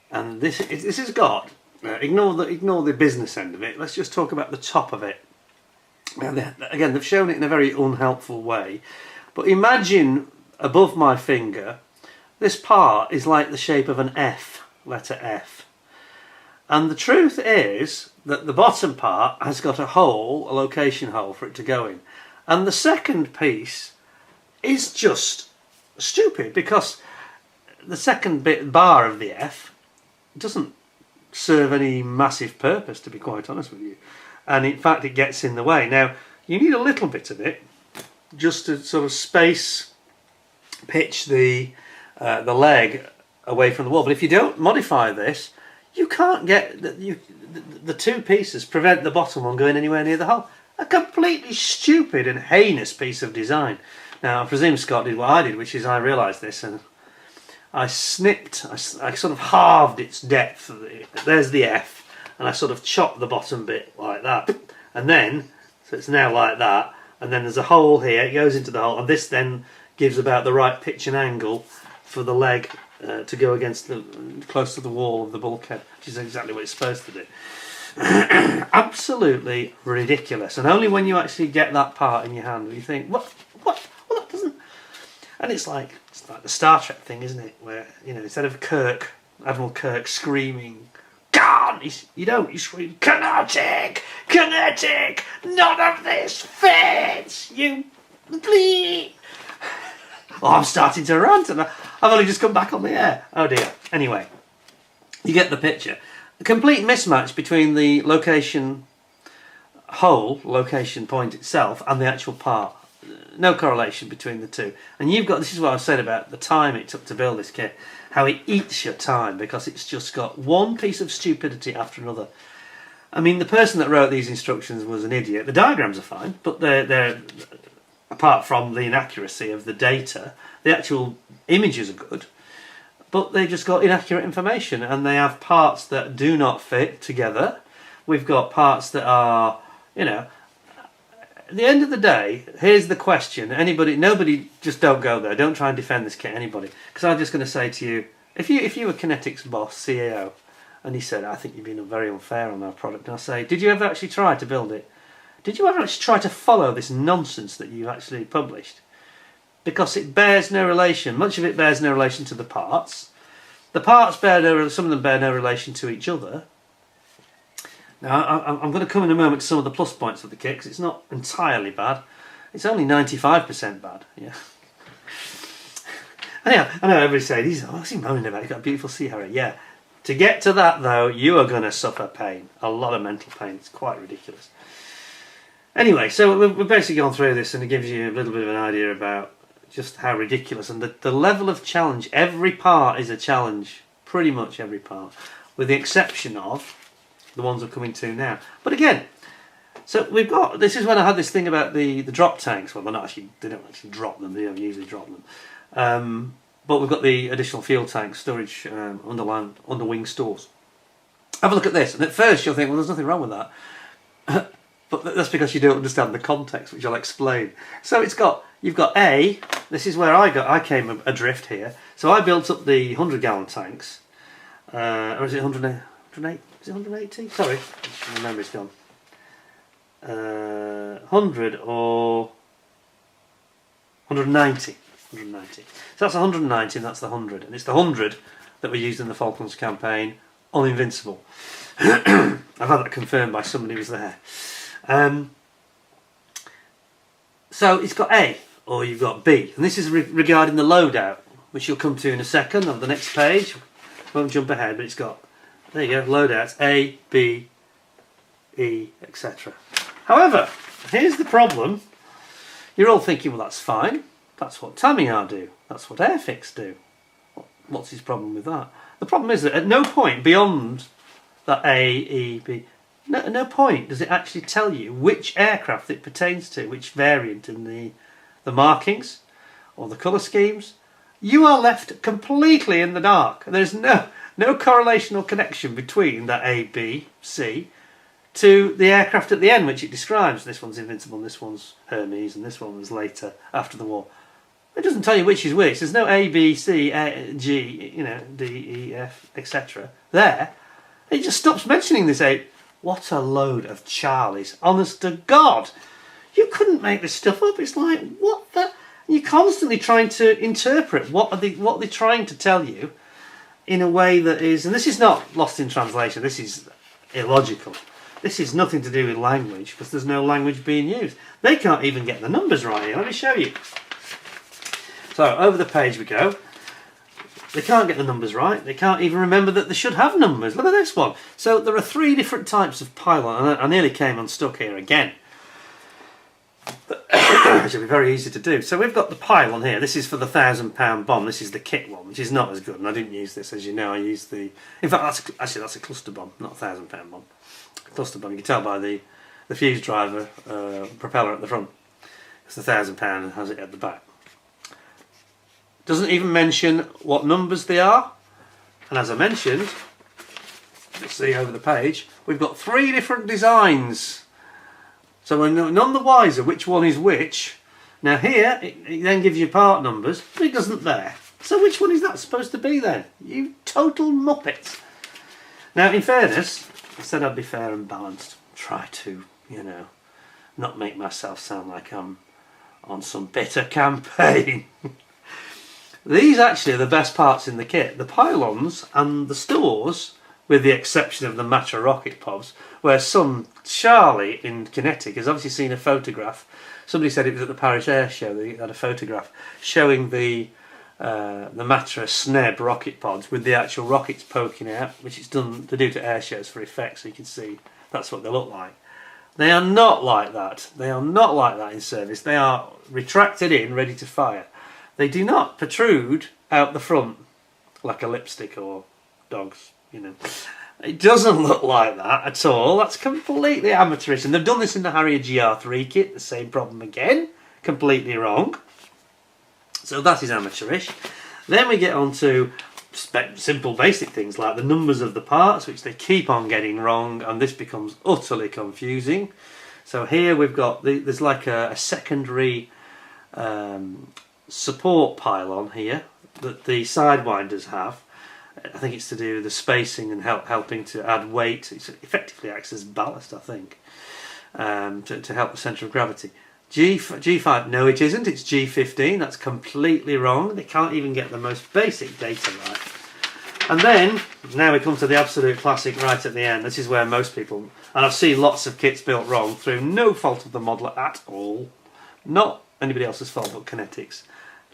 And this has got, ignore the business end of it, let's just talk about the top of it. Now, again, they've shown it in a very unhelpful way, but imagine above my finger, this part is like the shape of an F, letter F. And the truth is that the bottom part has got a hole, a location hole for it to go in. And the second piece is just stupid, because the second bar of the F doesn't serve any massive purpose, to be quite honest with you, and in fact it gets in the way. Now, you need a little bit of it just to sort of pitch the leg away from the wall, but if you don't modify this, you can't get the two pieces prevent the bottom one going anywhere near the hole. A completely stupid and heinous piece of design. Now, I presume Scott did what I did, which is I realised this and I sort of halved its depth. There's the F, and I sort of chopped the bottom bit like that. And then, so it's now like that, and then there's a hole here, it goes into the hole, and this then gives about the right pitch and angle for the leg to go against close to the wall of the bulkhead, which is exactly what it's supposed to do. Absolutely ridiculous. And only when you actually get that part in your hand, you think, what? Well, that doesn't... And it's like the Star Trek thing, isn't it? Where, you know, instead of Admiral Kirk screaming, "God!" you scream, "Kinetic! Kinetic!" pathetic! None of this fits! You... Bleep! Oh, I'm starting to rant and I've only just come back on the air. Oh dear. Anyway, you get the picture. A complete mismatch between the location point itself and the actual part. No correlation between the two. And you've got, this is what I was saying about the time it took to build this kit, how it eats your time because it's just got one piece of stupidity after another. I mean, the person that wrote these instructions was an idiot. The diagrams are fine, but they're apart from the inaccuracy of the data, the actual images are good, but they just got inaccurate information, and they have parts that do not fit together. We've got parts that are, you know, at the end of the day, here's the question. Nobody, just don't go there. Don't try and defend this kit, anybody. Because I'm just going to say to you, if you were Kinetic's boss, CEO, and he said, I think you've been very unfair on our product, and I say, did you ever actually try to build it? Did you ever actually try to follow this nonsense that you actually published? Because it bears no relation. Much of it bears no relation to the parts. The parts some of them bear no relation to each other. Now, I'm going to come in a moment to some of the plus points of the kit, because it's not entirely bad. It's only 95% bad. Yeah. Anyhow, I know everybody says, what's he moaning about? He's got a beautiful Sea Harrier. Yeah. To get to that, though, you are going to suffer pain. A lot of mental pain. It's quite ridiculous. Anyway, so we've basically gone through this, and it gives you a little bit of an idea about just how ridiculous and the level of challenge. Every part is a challenge, pretty much every part, with the exception of the ones we're coming to now. But again, so we've got, this is when I had this thing about the drop tanks. Well, they don't actually drop them, they don't usually drop them. But we've got the additional fuel tank storage under wing stores. Have a look at this, and at first you'll think, well, there's nothing wrong with that. But that's because you don't understand the context, which I'll explain. So you've got A, this is where I came adrift here. So I built up the 100-gallon tanks, or is it 108? Is it 180? Sorry, my memory's gone. 100 or 190. 190. So that's 190 and that's the 100. And it's the 100 that we used in the Falklands campaign on Invincible. I've had that confirmed by somebody who was there. So it's got A, or you've got B, and this is regarding the loadout, which you'll come to in a second on the next page. Won't jump ahead, but it's got, there you go, loadouts A, B, E, etc. However, here's the problem. You're all thinking, well, that's fine. That's what Tamiya do. That's what Airfix do. What's his problem with that? The problem is that at no point beyond that A, E, B, at no point does it actually tell you which aircraft it pertains to, which variant in the markings or the colour schemes. You are left completely in the dark. There's no correlation or connection between that A, B, C to the aircraft at the end, which it describes. This one's Invincible, and this one's Hermes, and this one was later after the war. It doesn't tell you which is which. There's no A, B, C, G, D, E, F, etc. there. It just stops mentioning this A. What a load of Charlies. Honest to God. You couldn't make this stuff up. It's like, what the... You're constantly trying to interpret what they're trying to tell you in a way that is... And this is not lost in translation. This is illogical. This is nothing to do with language, because there's no language being used. They can't even get the numbers right here. Let me show you. So, over the page we go. They can't get the numbers right. They can't even remember that they should have numbers. Look at this one. So there are 3 different types of pylon, and I nearly came unstuck here again. Which will be very easy to do. So we've got the pylon here. This is for the £1,000 bomb. This is the kit one, which is not as good. And I didn't use this, as you know. I used the... In fact, that's a cluster bomb, not a £1,000 bomb. A cluster bomb. You can tell by the fuse driver propeller at the front. It's the £1,000 and has it at the back. Doesn't even mention what numbers they are, and as I mentioned, you'll see over the page, we've got 3 different designs, so we're none the wiser which one is which. Now here it then gives you part numbers, but it doesn't there. So which one is that supposed to be then? You total muppets. Now in fairness, I said I'd be fair and balanced, try to, not make myself sound like I'm on some bitter campaign. These actually are the best parts in the kit. The pylons and the stores with the exception of the Matra rocket pods, where Charlie in Kinetic has obviously seen a photograph. Somebody said it was at the Paris Air Show. They had a photograph showing the Matra SNEB rocket pods with the actual rockets poking out, which it's done to do to air shows for effect, so you can see that's what they look like. They are not like that. They are not like that in service. They are retracted in, ready to fire. They do not protrude out the front like a lipstick or dogs, you know. It doesn't look like that at all. That's completely amateurish. And they've done this in the Harrier GR3 kit. The same problem again. Completely wrong. So that is amateurish. Then we get on to simple basic things like the numbers of the parts, which they keep on getting wrong, and this becomes utterly confusing. So here we've got there's like a secondary support pylon here that the sidewinders have. I think it's to do with the spacing and helping to add weight. It effectively acts as ballast, I think, to help the centre of gravity. G5, no it isn't, it's G15, that's completely wrong. They can't even get the most basic data right. And then, now we come to the absolute classic right at the end. This is where most people, and I've seen lots of kits built wrong through no fault of the modeller at all. Not anybody else's fault but Kinetic's.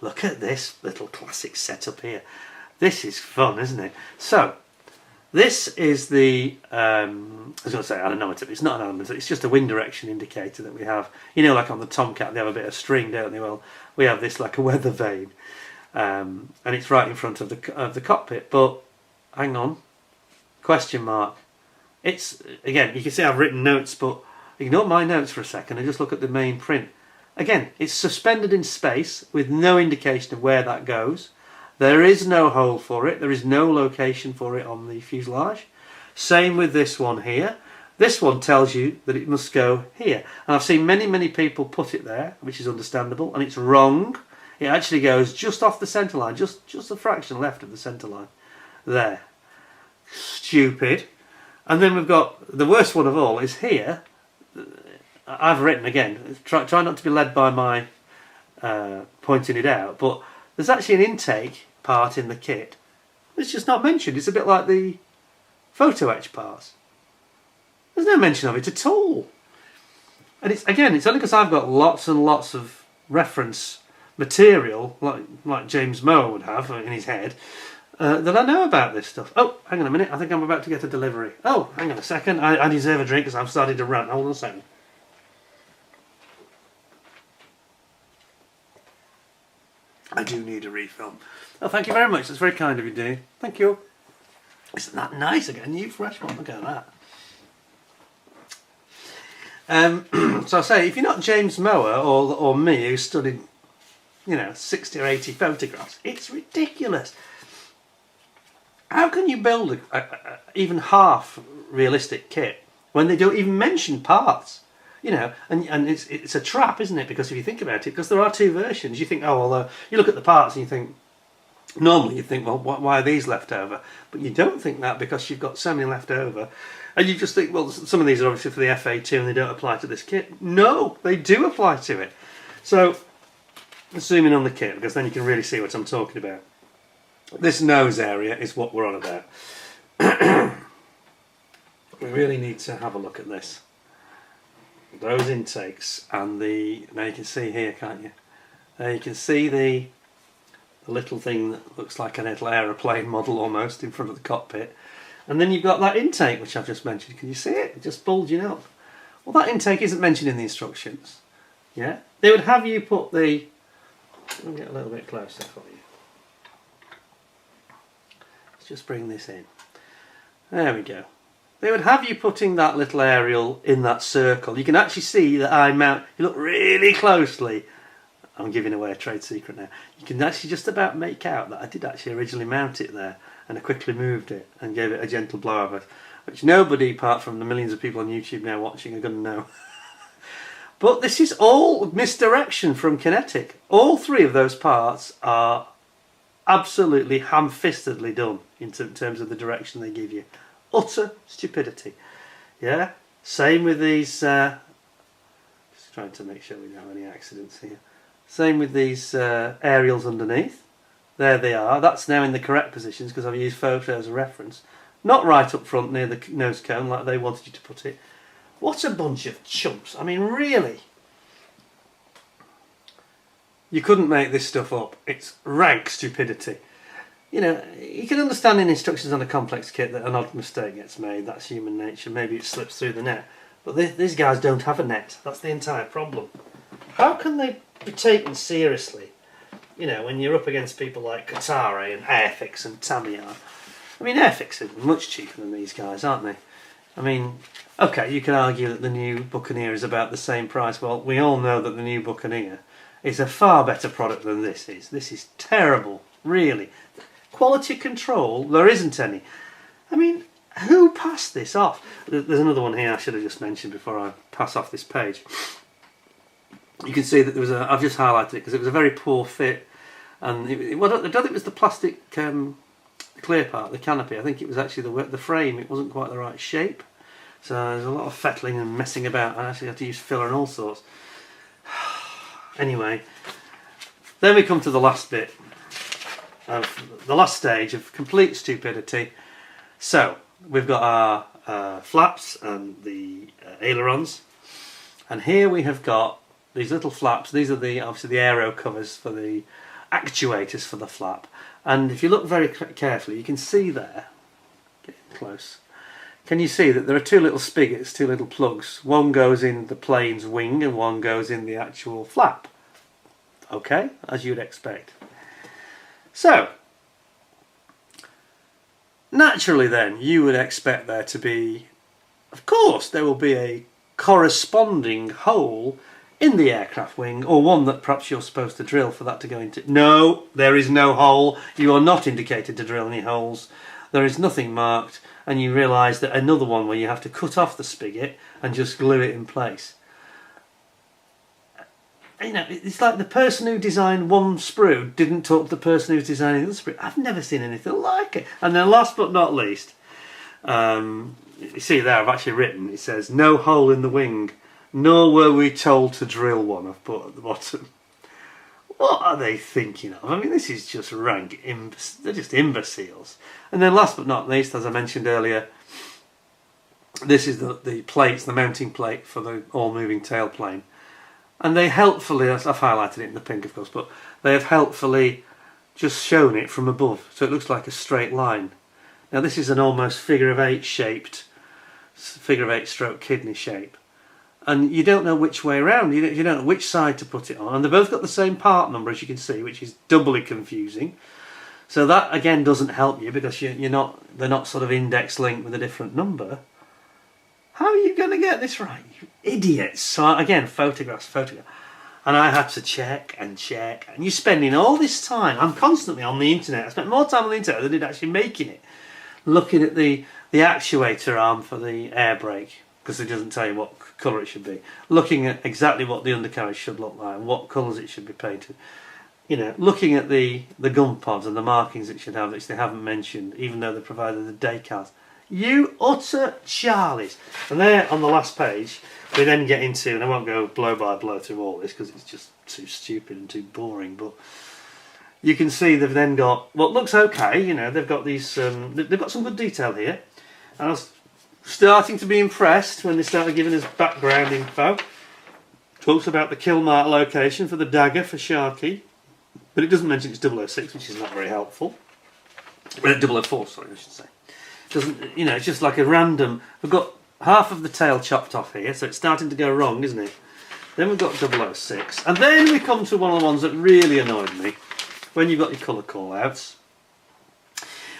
Look at this little classic setup here. This is fun, isn't it? So, this is the, I was going to say anemometer, but it's not an anemometer, it's just a wind direction indicator that we have. You know, like on the Tomcat, they have a bit of string, don't they? Well, we have this like a weather vane, and it's right in front of the cockpit. But, hang on, question mark. It's, again, you can see I've written notes, but ignore my notes for a second and just look at the main print. Again, it's suspended in space with no indication of where that goes. There is no hole for it. There is no location for it on the fuselage. Same with this one here. This one tells you that it must go here. And I've seen many people put it there, which is understandable, and it's wrong. It actually goes just off the centre line, just a fraction left of the centre line. There. Stupid. And then we've got, the worst one of all is here. I've written, again, try not to be led by my pointing it out, but there's actually an intake part in the kit. It's just not mentioned. It's a bit like the photo etch parts. There's no mention of it at all. And it's only because I've got lots and lots of reference material, like James Moore would have in his head, that I know about this stuff. Oh, hang on a minute. I think I'm about to get a delivery. Oh, hang on a second. I deserve a drink because I'm starting to rant. Hold on a second. I do need a refill. Oh, thank you very much. That's very kind of you, Dee. Thank you. Isn't that nice? I get a new fresh one. Look at that. So I say, if you're not James Moore or me, who studied, 60 or 80 photographs, it's ridiculous. How can you build a even half realistic kit when they don't even mention parts? And it's a trap, isn't it? Because if you think about it, because there are two versions, you think, oh, well, you look at the parts and you think, normally you think, well, why are these left over? But you don't think that because you've got so many left over. And you just think, well, some of these are obviously for the FA2 and they don't apply to this kit. No, they do apply to it. So, let's zoom in on the kit because then you can really see what I'm talking about. This nose area is what we're on about. We really need to have a look at this. Those intakes and now you can see here, can't you? You can see the little thing that looks like a little aeroplane model almost in front of the cockpit, and then you've got that intake which I've just mentioned. Can you see it? It's just bulging up. Well, that intake isn't mentioned in the instructions. Yeah, they would have you put the. Let me get a little bit closer for you. Let's just bring this in. There we go. They would have you putting that little aerial in that circle. You can actually see that I mount. You look really closely. I'm giving away a trade secret now. You can actually just about make out that I did actually originally mount it there, and I quickly moved it and gave it a gentle blowover, which nobody apart from the millions of people on YouTube now watching are going to know. But this is all misdirection from Kinetic. All three of those parts are absolutely ham-fistedly done in terms of the direction they give you. Utter stupidity. Yeah. Same with these. Just trying to make sure we don't have any accidents here. Same with these aerials underneath. There they are. That's now in the correct positions because I've used photos as a reference. not right up front near the nose cone like they wanted you to put it. What a bunch of chumps. I mean, really. You couldn't make this stuff up. It's rank stupidity. You know, you can understand in instructions on a complex kit that an odd mistake gets made. That's human nature. Maybe it slips through the net. But these guys don't have a net. That's the entire problem. How can they be taken seriously? You know, when you're up against people like Katari and Airfix and Tamiya. I mean, Airfix are much cheaper than these guys, aren't they? I mean, okay, you can argue that the new Buccaneer is about the same price. Well, we all know that the new Buccaneer is a far better product than this is. This is terrible, really. Quality control, there isn't any. I mean, who passed this off? There's another one here I should have just mentioned before I pass off this page. You can see that there was I've just highlighted it because it was a very poor fit, and I don't think it was the plastic clear part, the canopy. I think it was actually the frame. It wasn't quite the right shape, so there's a lot of fettling and messing about. I actually had to use filler and all sorts. Anyway, then we come to the last bit of the last stage of complete stupidity. So we've got our flaps and the ailerons, and here we have got these little flaps. These are obviously the aero covers for the actuators for the flap. And if you look very carefully, you can see there, getting close, can you see that there are two little spigots, two little plugs? One goes in the plane's wing and one goes in the actual flap. Okay, as you'd expect. So, naturally then, you would expect there to be, of course, there will be a corresponding hole in the aircraft wing, or one that perhaps you're supposed to drill for that to go into. No, there is no hole. You are not indicated to drill any holes. There is nothing marked, and you realise that another one where you have to cut off the spigot and just glue it in place. You know, it's like the person who designed one sprue didn't talk to the person who's designing the other sprue. I've never seen anything like it. And then last but not least, you see there I've actually written, it says, no hole in the wing, nor were we told to drill one, I've put at the bottom. What are they thinking of? I mean, this is just rank, they're just imbeciles. And then last but not least, as I mentioned earlier, this is the plates, the mounting plate for the all-moving tailplane. And they helpfully, I've highlighted it in the pink of course, but they have helpfully just shown it from above, so it looks like a straight line. Now this is an almost figure of eight shaped, figure of eight stroke kidney shape. And you don't know which way around, you don't know which side to put it on. And they've both got the same part number, as you can see, which is doubly confusing. So that again doesn't help you because they're not sort of index linked with a different number. How are you going to get this right, you idiots? So again, photographs. And I had to check, and you're spending all this time. I'm constantly on the internet. I spent more time on the internet than I did actually making it. Looking at the actuator arm for the air brake, because it doesn't tell you what colour it should be. Looking at exactly what the undercarriage should look like, and what colours it should be painted. You know, looking at the gun pods and the markings it should have, which they haven't mentioned, even though they provided the decals. You utter Charlies. And there on the last page, we then get into, and I won't go blow by blow through all this because it's just too stupid and too boring, but you can see they've then got what looks okay. You know, they've got these, they've got some good detail here. And I was starting to be impressed when they started giving us background info. Talks about the kill mark location for the dagger for Sharkey, but it doesn't mention it's 006, which is not very helpful. 004, sorry, I should say. Doesn't, you know, it's just like a random. We've got half of the tail chopped off here, so it's starting to go wrong, isn't it? Then we've got 006, and then we come to one of the ones that really annoyed me. When you've got your colour call-outs,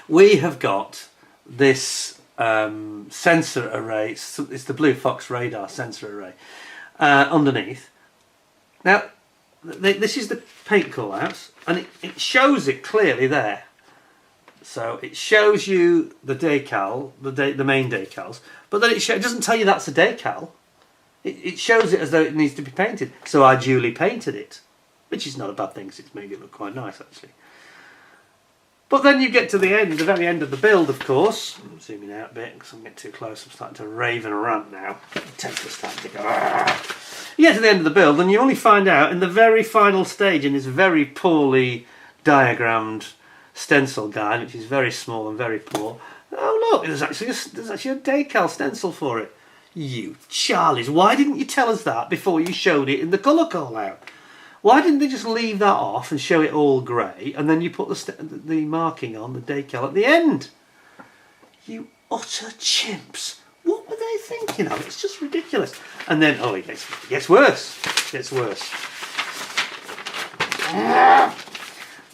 we have got this sensor array. It's the Blue Fox radar sensor array underneath. Now, this is the paint call-outs, and it shows it clearly there. So it shows you the decal, the main decals, but then it doesn't tell you that's a decal. It shows it as though it needs to be painted. So I duly painted it, which is not a bad thing because it's made it look quite nice actually. But then you get to the end, the very end of the build, of course. I'm zooming out a bit because I'm getting too close. I'm starting to rave and rant now. The temper's starting to go. Argh. You get to the end of the build and you only find out in the very final stage in this very poorly diagrammed stencil guide, which is very small and very poor. Oh look, there's actually a decal stencil for it. You Charlies, why didn't you tell us that before you showed it in the colour call out? Why didn't they just leave that off and show it all grey, and then you put the marking on, the decal, at the end? You utter chimps. What were they thinking of? It's just ridiculous. And then, oh, it gets worse. It gets worse.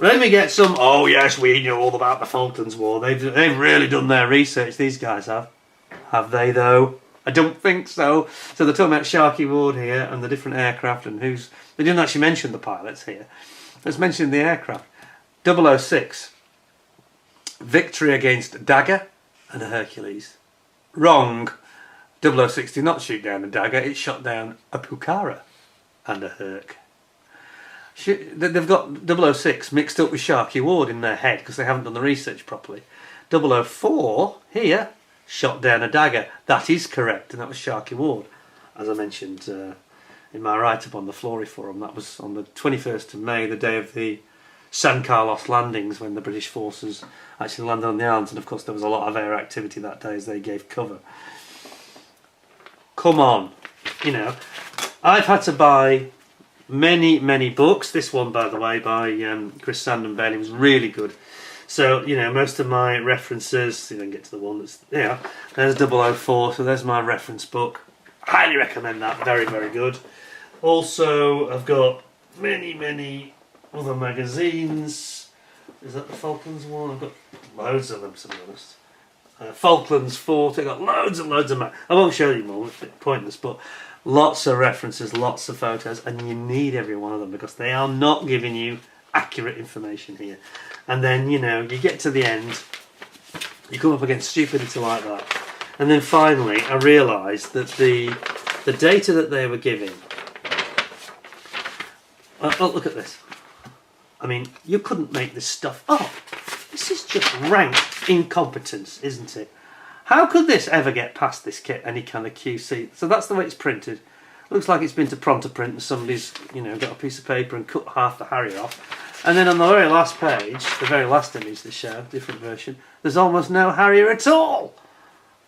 Let me get some, oh yes, we know all about the Falklands War. They've really done their research, these guys have. Have they though? I don't think so. So they're talking about Sharkey Ward here and the different aircraft and they didn't actually mention the pilots here. Let's mention the aircraft. 006, victory against Dagger and a Hercules. Wrong. 006 did not shoot down a Dagger, it shot down a Pucara and a Herc. They've got 006 mixed up with Sharkey Ward in their head because they haven't done the research properly. 004 here shot down a Dagger. That is correct, and that was Sharkey Ward, as I mentioned in my write-up on the Flory Forum. That was on the 21st of May, the day of the San Carlos landings, when the British forces actually landed on the islands, and of course there was a lot of air activity that day as they gave cover. Come on, you know, I've had to buy many books. This one, by the way, by Chris Sandon Bailey, was really good. So, you know, most of my references, you know, get to the one that's, you know, there's 004, so there's my reference book. Highly recommend that, very good. Also, I've got many other magazines. Is that the Falklands one? I've got loads of them, to be honest. Falklands Fort, I've got loads and loads of I won't show you more, it's a bit pointless, but lots of references, lots of photos, and you need every one of them because they are not giving you accurate information here. And then, you know, you get to the end, you come up against stupidity like that, and then finally I realised that the data that they were giving, oh, look at this. I mean, you couldn't make this stuff up. This is just rank incompetence, isn't it? How could this ever get past this kit, any kind of QC? So that's the way it's printed. Looks like it's been to pronto print and somebody's, you know, got a piece of paper and cut half the Harrier off. And then on the very last page, the very last image they show, different version, there's almost no Harrier at all.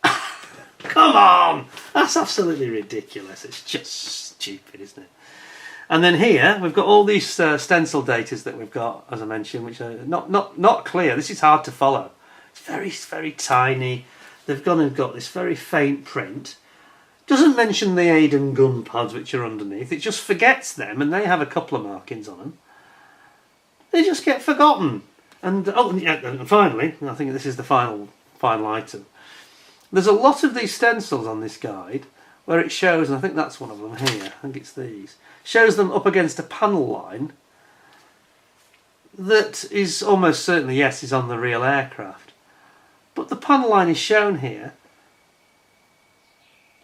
Come on! That's absolutely ridiculous. It's just stupid, isn't it? And then here, we've got all these stencil datas that we've got, as I mentioned, which are not clear. This is hard to follow. It's very tiny. They've gone and got this very faint print. Doesn't mention the Aiden gun pads which are underneath. It just forgets them, and they have a couple of markings on them. They just get forgotten. And oh, yeah, and finally, I think this is the final item. There's a lot of these stencils on this guide where it shows, and I think that's one of them here. I think it's these. Shows them up against a panel line that is almost certainly, yes, is on the real aircraft. But the panel line is shown here.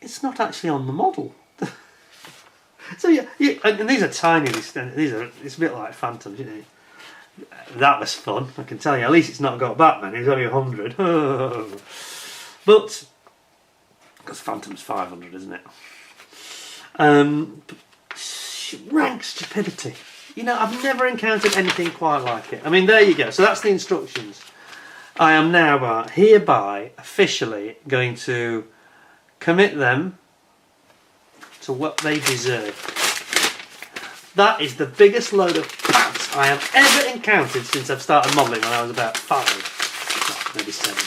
It's not actually on the model. So yeah, and these are tiny. It's a bit like Phantoms, you know. That was fun, I can tell you. At least it's not got Batman. He's only 100. But because Phantom's 500, isn't it? Rank stupidity. You know, I've never encountered anything quite like it. I mean, there you go. So that's the instructions. I am now hereby officially going to commit them to what they deserve. That is the biggest load of pants I have ever encountered since I've started modelling when I was about 5, maybe 7.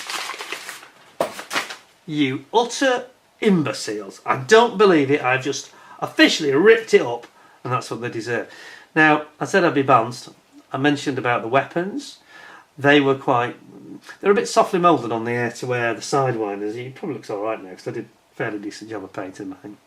You utter imbeciles. I don't believe it. I've just officially ripped it up, and that's what they deserve. Now, I said I'd be balanced. I mentioned about the weapons. They're a bit softly moulded on the air-to-air, the sidewinders. It probably looks alright now because I did a fairly decent job of painting them, I think.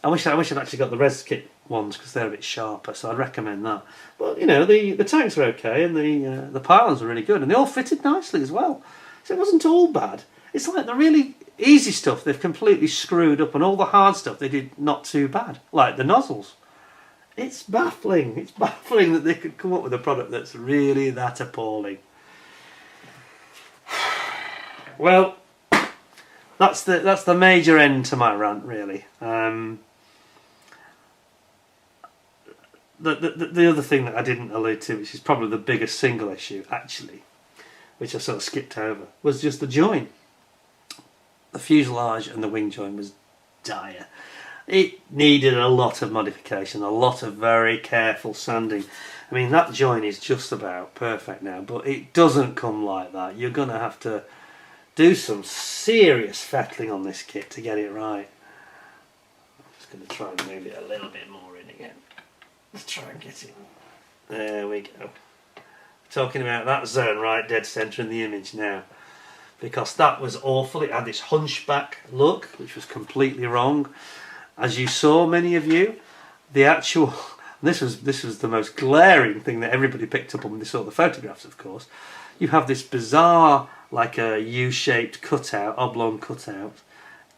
I wish I'd actually got the res kit ones because they're a bit sharper, so I'd recommend that. But you know, the tanks are okay, and the pylons are really good, and they all fitted nicely as well. So it wasn't all bad. It's like the really easy stuff they've completely screwed up, and all the hard stuff they did not too bad, like the nozzles. It's baffling. It's baffling that they could come up with a product that's really that appalling. Well, that's the major end to my rant, really. The other thing that I didn't allude to, which is probably the biggest single issue, actually, which I sort of skipped over, was just the join. the fuselage and the wing joint was dire. It needed a lot of modification, a lot of very careful sanding. I mean, that joint is just about perfect now, but it doesn't come like that. You're going to have to do some serious fettling on this kit to get it right. I'm just going to try and move it a little bit more in again. Let's try and get it. There we go. Talking about that zone right dead centre in the image now. Because that was awful. It had this hunchback look, which was completely wrong. As you saw, many of you, the actual... This was the most glaring thing that everybody picked up on when they saw the photographs, of course. You have this bizarre, like a U-shaped cutout, oblong cutout,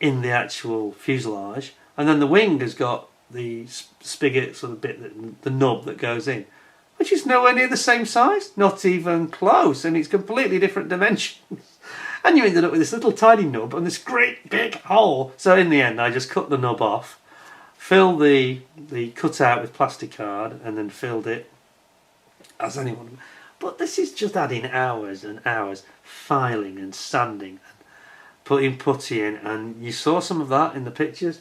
in the actual fuselage. And then the wing has got the spigot, sort of bit, the nub that goes in, which is nowhere near the same size, not even close, and it's completely different dimensions. And you ended up with this little tiny nub and this great big hole. So in the end, I just cut the nub off, filled the cutout with plastic card, and then filled it as anyone. But this is just adding hours and hours filing and sanding and putting putty in, and you saw some of that in the pictures.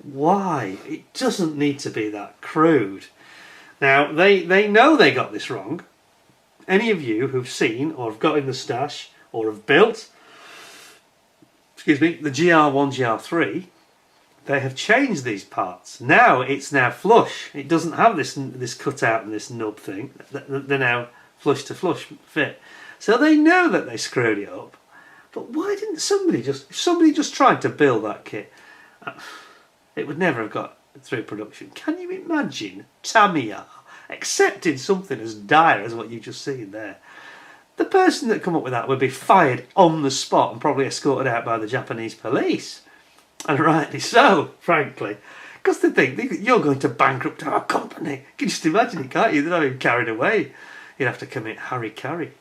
Why? It doesn't need to be that crude. Now, they know they got this wrong. Any of you who've seen or have got in the stash or have built, excuse me, the GR1, GR3, they have changed these parts. Now it's now flush. It doesn't have this cutout and this nub thing. They're now flush to flush fit. So they know that they screwed it up. But why didn't somebody just... If somebody just tried to build that kit, it would never have got through production. Can you imagine Tamiya accepting something as dire as what you just seen there? The person that come up with that would be fired on the spot and probably escorted out by the Japanese police. And rightly so, frankly. Because they think you're going to bankrupt our company. You can just imagine it, can't you? They're not even carried away. You'd have to commit harikari.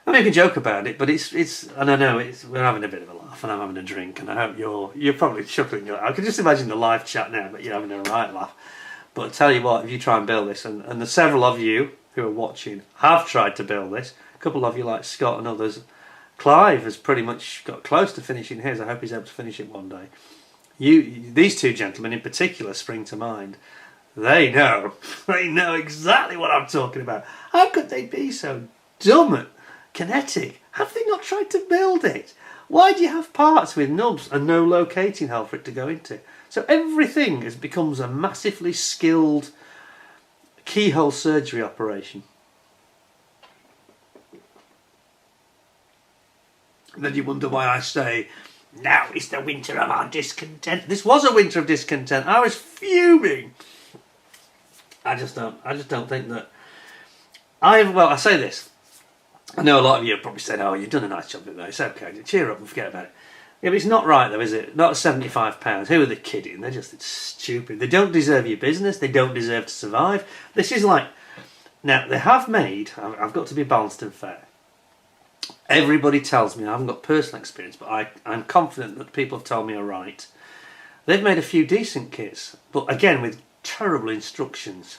I mean, you can joke about it, but it's and I know we're having a bit of a laugh, and I'm having a drink, and I hope you're probably chuckling. I can just imagine the live chat now, but you're having a right laugh. But I tell you what, if you try and build this, and the several of you who are watching have tried to build this, a couple of you like Scott and others, Clive has pretty much got close to finishing his. I hope he's able to finish it one day. These two gentlemen in particular spring to mind. They know exactly what I'm talking about. How could they be so dumb? Kinetic, have they not tried to build it? Why do you have parts with nubs and no locating hole for it to go into? So everything becomes a massively skilled keyhole surgery operation. And then you wonder why I say, now is the winter of our discontent. This was a winter of discontent. I was fuming. I just don't think that... I say this. I know a lot of you have probably said, oh, you've done a nice job with that. It's okay, cheer up and forget about it. Yeah, but it's not right though, is it? Not £75. Who are they kidding? They're just stupid. They don't deserve your business. They don't deserve to survive. This is like... Now, they have made... I've got to be balanced and fair. Everybody tells me, I haven't got personal experience, but I'm confident that people have told me are right. They've made a few decent kits, but again with terrible instructions.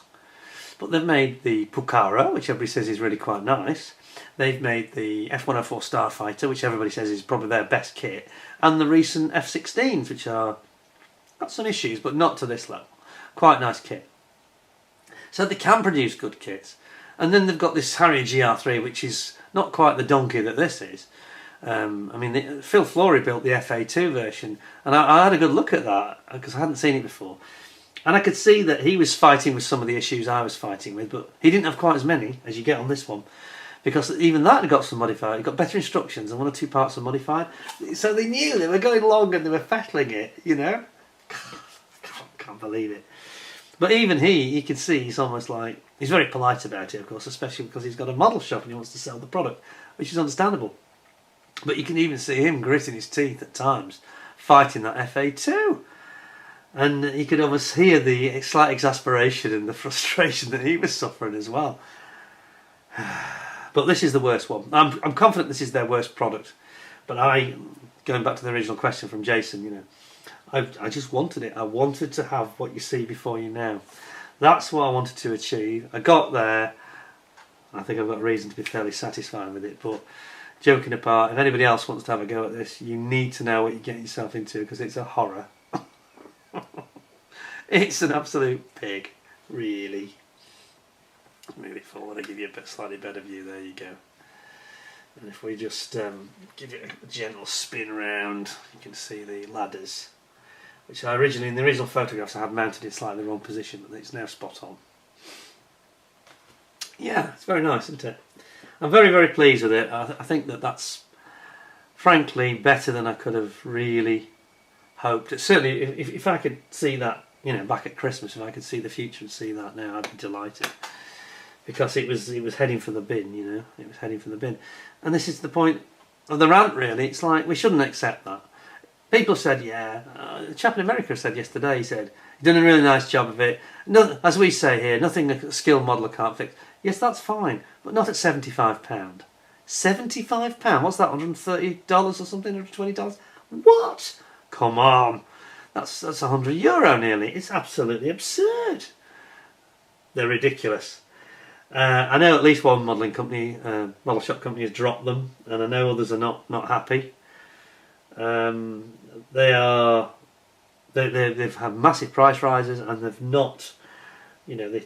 But they've made the Pucara, which everybody says is really quite nice. They've made the F-104 Starfighter, which everybody says is probably their best kit, and the recent F-16s, which are got some issues, but not to this level. Quite nice kit. So they can produce good kits. And then they've got this Harrier GR3, which is not quite the donkey that this is. I mean, Phil Flory built the FA2 version, and I had a good look at that because I hadn't seen it before. And I could see that he was fighting with some of the issues I was fighting with, but he didn't have quite as many as you get on this one. Because even that had got some modified. It got better instructions and one or two parts were modified. So they knew they were going along and they were fettling it, you know. Can't believe it. But even he can see he's almost like... He's very polite about it, of course, especially because he's got a model shop and he wants to sell the product, which is understandable. But you can even see him gritting his teeth at times, fighting that FA2. And you could almost hear the slight exasperation and the frustration that he was suffering as well. But this is the worst one. I'm confident this is their worst product. But going back to the original question from Jason, you know, I just wanted it. I wanted to have what you see before you now. That's what I wanted to achieve. I got there. I think I've got reason to be fairly satisfied with it. But joking apart, if anybody else wants to have a go at this, you need to know what you're getting yourself into, because it's a horror. It's an absolute pig, really. Move it forward and give you a slightly better view. There you go. And if we just give it a gentle spin round, you can see the ladders, which I originally, in the original photographs, I had mounted in slightly the wrong position, but it's now spot on. Yeah, it's very nice, isn't it? I'm very, very pleased with it. I think that that's, frankly, better than I could have really hoped. It's certainly, if I could see that, you know, back at Christmas, if I could see the future and see that now, I'd be delighted. Because it was heading for the bin, you know, it was heading for the bin. And this is the point of the rant, really. It's like, we shouldn't accept that. People said, yeah, the chap in America said yesterday, he said, you've done a really nice job of it. No, as we say here, nothing a skilled modeller can't fix. Yes, that's fine, but not at £75. £75? What's that, $130 or something, $120? What? Come on. That's €100 nearly. It's absolutely absurd. They're ridiculous. I know at least one modelling company, model shop company, has dropped them, and I know others are not happy. They've had massive price rises, and they've not, you know,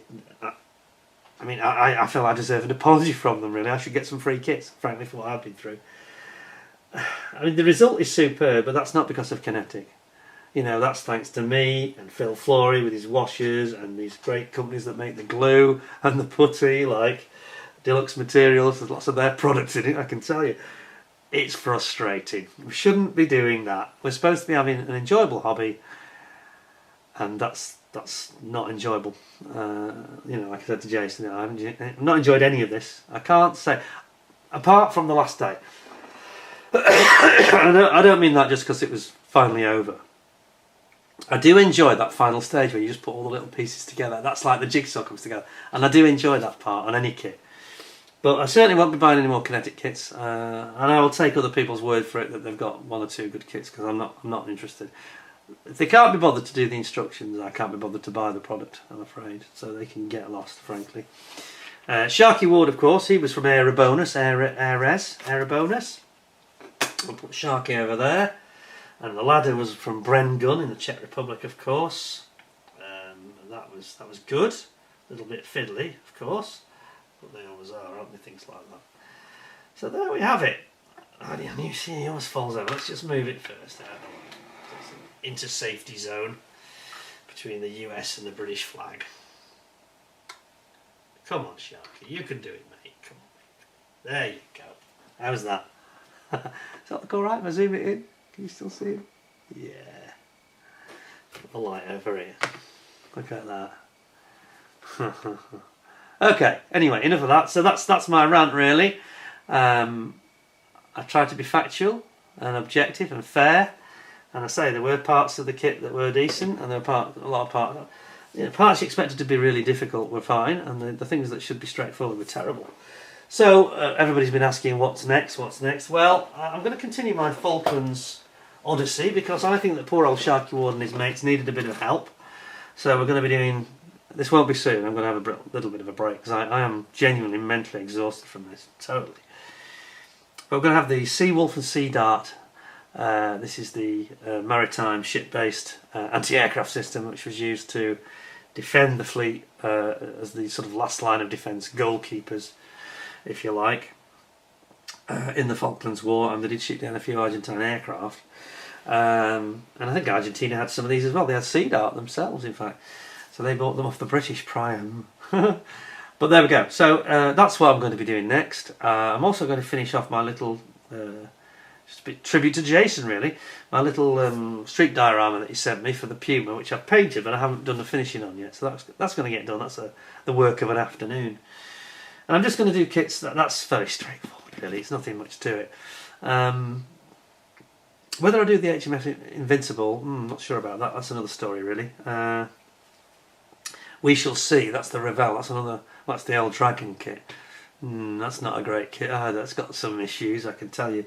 I feel I deserve an apology from them, really. I should get some free kits, frankly, for what I've been through. I mean, the result is superb, but that's not because of Kinetic. You know, that's thanks to me and Phil Flory with his washers and these great companies that make the glue and the putty, like Deluxe Materials. There's lots of their products in it, I can tell you. It's frustrating. We shouldn't be doing that. We're supposed to be having an enjoyable hobby, and that's not enjoyable. You know, like I said to Jason, I've not enjoyed any of this. I can't say, apart from the last day. I don't mean that just because it was finally over. I do enjoy that final stage where you just put all the little pieces together. That's like the jigsaw comes together, and I do enjoy that part on any kit. But I certainly won't be buying any more Kinetic kits, and I will take other people's word for it that they've got one or two good kits, because I'm not interested. If they can't be bothered to do the instructions, I can't be bothered to buy the product, I'm afraid. So they can get lost, frankly. Sharkey Ward, of course, he was from Aerobonus. I'll put Sharkey over there. And the ladder was from Brengun in the Czech Republic, of course. That was good. A little bit fiddly, of course, but they always are, aren't they? Things like that. So there we have it. You see, he always falls over. Let's just move it first out of the way. Into safety zone between the US and the British flag. Come on, Sharky, you can do it, mate. Come on. There you go. How's that? Does that look alright if I zoom it in? Can you still see him? Yeah. Put the light over here. Look at that. Okay, anyway, enough of that. So that's my rant, really. I tried to be factual and objective and fair. And I say there were parts of the kit that were decent, and there were a lot of parts. You know, parts you expected to be really difficult were fine, and the things that should be straightforward were terrible. So everybody's been asking what's next, what's next. Well, I'm going to continue my Falklands Odyssey, because I think that poor old Sharkey Ward and his mates needed a bit of help. So we're going to be doing, this won't be soon, I'm going to have a little bit of a break, because I am genuinely mentally exhausted from this, totally. But we're going to have the Sea Wolf and Sea Dart. This is the maritime ship-based anti-aircraft system, which was used to defend the fleet as the sort of last line of defence, goalkeepers, if you like, in the Falklands War, and they did shoot down a few Argentine aircraft. And I think Argentina had some of these as well. They had Sea Dart themselves, in fact. So they bought them off the British prior. But there we go. So that's what I'm going to be doing next. I'm also going to finish off my little, just a bit tribute to Jason, really. My little street diorama that he sent me for the Puma, which I've painted, but I haven't done the finishing on yet. So that's going to get done. That's the work of an afternoon. And I'm just going to do kits. That's very straightforward, really. It's nothing much to it. Whether I do the HMS Invincible, I'm not sure about that. That's another story, really. We shall see. That's the Revell. That's the old Dragon kit. That's not a great kit either. It's got some issues, I can tell you.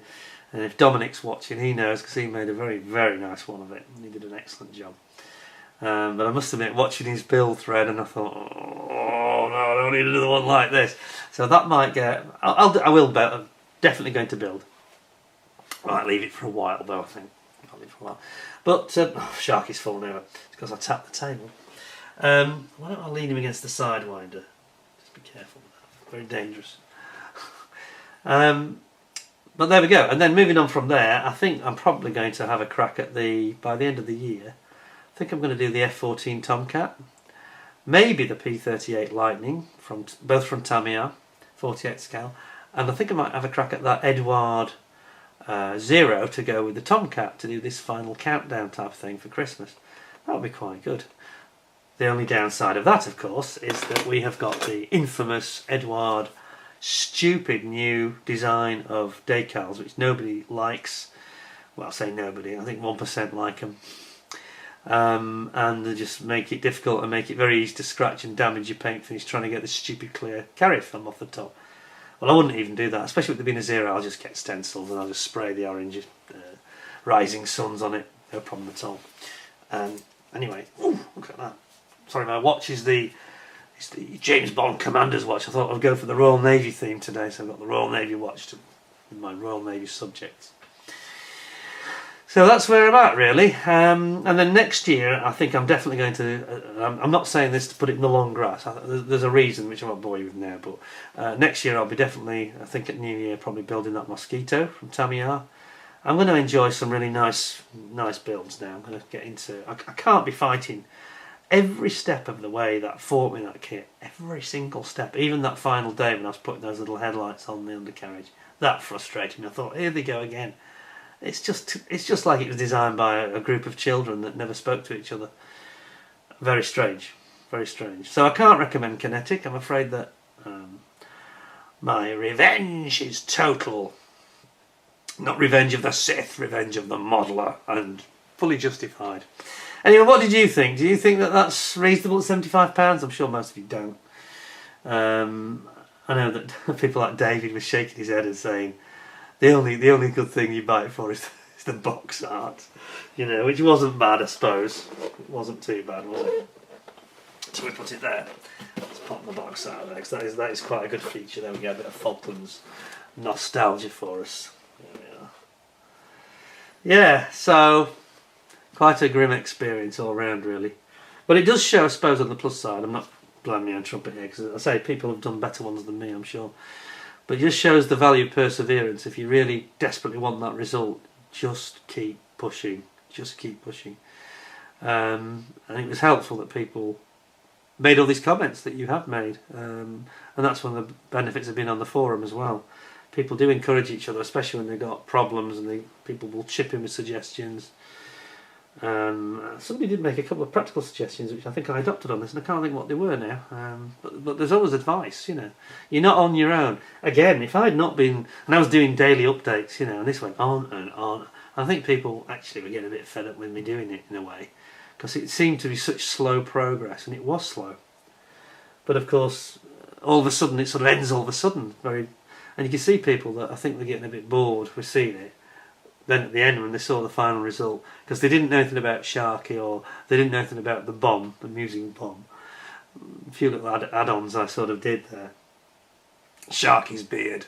And if Dominic's watching, he knows, because he made a very, very nice one of it. He did an excellent job. But I must admit, watching his build thread, and I thought, oh no, I don't need another one like this. So that might get. I will definitely definitely going to build. I might leave it for a while though, I think. I'll leave it for a while. But, Sharky's fallen over. It's because I tapped the table. Why don't I lean him against the sidewinder? Just be careful with that. Very dangerous. But there we go. And then moving on from there, I think I'm probably going to have a crack at by the end of the year, I think I'm going to do the F-14 Tomcat. Maybe the P-38 Lightning, both from Tamiya, 48 scale. And I think I might have a crack at that Edward 0 to go with the Tomcat to do this final countdown type thing for Christmas. That would be quite good. The only downside of that, of course, is that we have got the infamous Edward stupid new design of decals, which nobody likes. Well, I say nobody, I think 1% like them. And they just make it difficult and make it very easy to scratch and damage your paint finish trying to get this stupid clear carrier film off the top. Well, I wouldn't even do that, especially with there being a 0. I'll just get stencils and I'll just spray the orange rising suns on it, no problem at all. Anyway, ooh, look at that. Sorry, my watch is it's the James Bond Commander's watch. I thought I'd go for the Royal Navy theme today, so I've got the Royal Navy watch with my Royal Navy subjects. So that's where I'm at, really. And then next year, I think I'm definitely going to... I'm not saying this to put it in the long grass. There's a reason, which I won't bore you with now, but next year I'll be definitely, I think at New Year, probably building that Mosquito from Tamiya. I'm going to enjoy some really nice builds now. I'm going to get into... I can't be fighting every step of the way that fought me, that kit. Every single step. Even that final day when I was putting those little headlights on the undercarriage. That frustrated me. I thought, here they go again. It's just like it was designed by a group of children that never spoke to each other. Very strange. Very strange. So I can't recommend Kinetic. I'm afraid that my revenge is total. Not revenge of the Sith, revenge of the modeler, and fully justified. Anyway, what did you think? Do you think that that's reasonable at £75? I'm sure most of you don't. I know that people like David was shaking his head and saying the only good thing you buy it for is the box art, which wasn't bad, I suppose. It wasn't too bad, was it? So we put it there. Let's pop the box art there, because that is quite a good feature. There we go, a bit of Falklands nostalgia for us. There we are. Yeah, so quite a grim experience all round, really. But it does show, I suppose, on the plus side. I'm not blowing my own trumpet here, because I say people have done better ones than me, I'm sure. But it just shows the value of perseverance. If you really desperately want that result, just keep pushing. Just keep pushing. And it was helpful that people made all these comments that you have made. And that's one of the benefits of being on the forum as well. People do encourage each other, especially when they've got problems, and people will chip in with suggestions. Somebody did make a couple of practical suggestions which I think I adopted on this, and I can't think what they were now. But there's always advice, You're not on your own. Again, if I had not been, and I was doing daily updates, and this went on and on, I think people actually were getting a bit fed up with me doing it in a way, because it seemed to be such slow progress, and it was slow. But of course, all of a sudden it sort of ends all of a sudden, and you can see people that I think they're getting a bit bored with seeing it. Then at the end, when they saw the final result, because they didn't know anything about Sharkey, or they didn't know anything about the bomb, the musing bomb. A few little add-ons I sort of did there. Sharky's beard.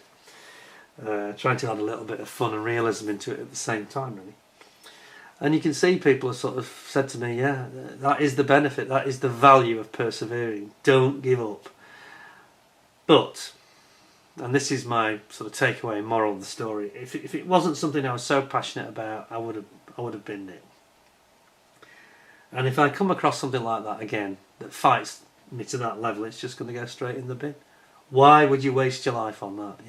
Trying to add a little bit of fun and realism into it at the same time, really. And you can see people have sort of said to me, yeah, that is the benefit, that is the value of persevering. Don't give up. But... and this is my sort of takeaway moral of the story. If it wasn't something I was so passionate about, I would have binned it. And if I come across something like that again, that fights me to that level, it's just going to go straight in the bin. Why would you waste your life on that?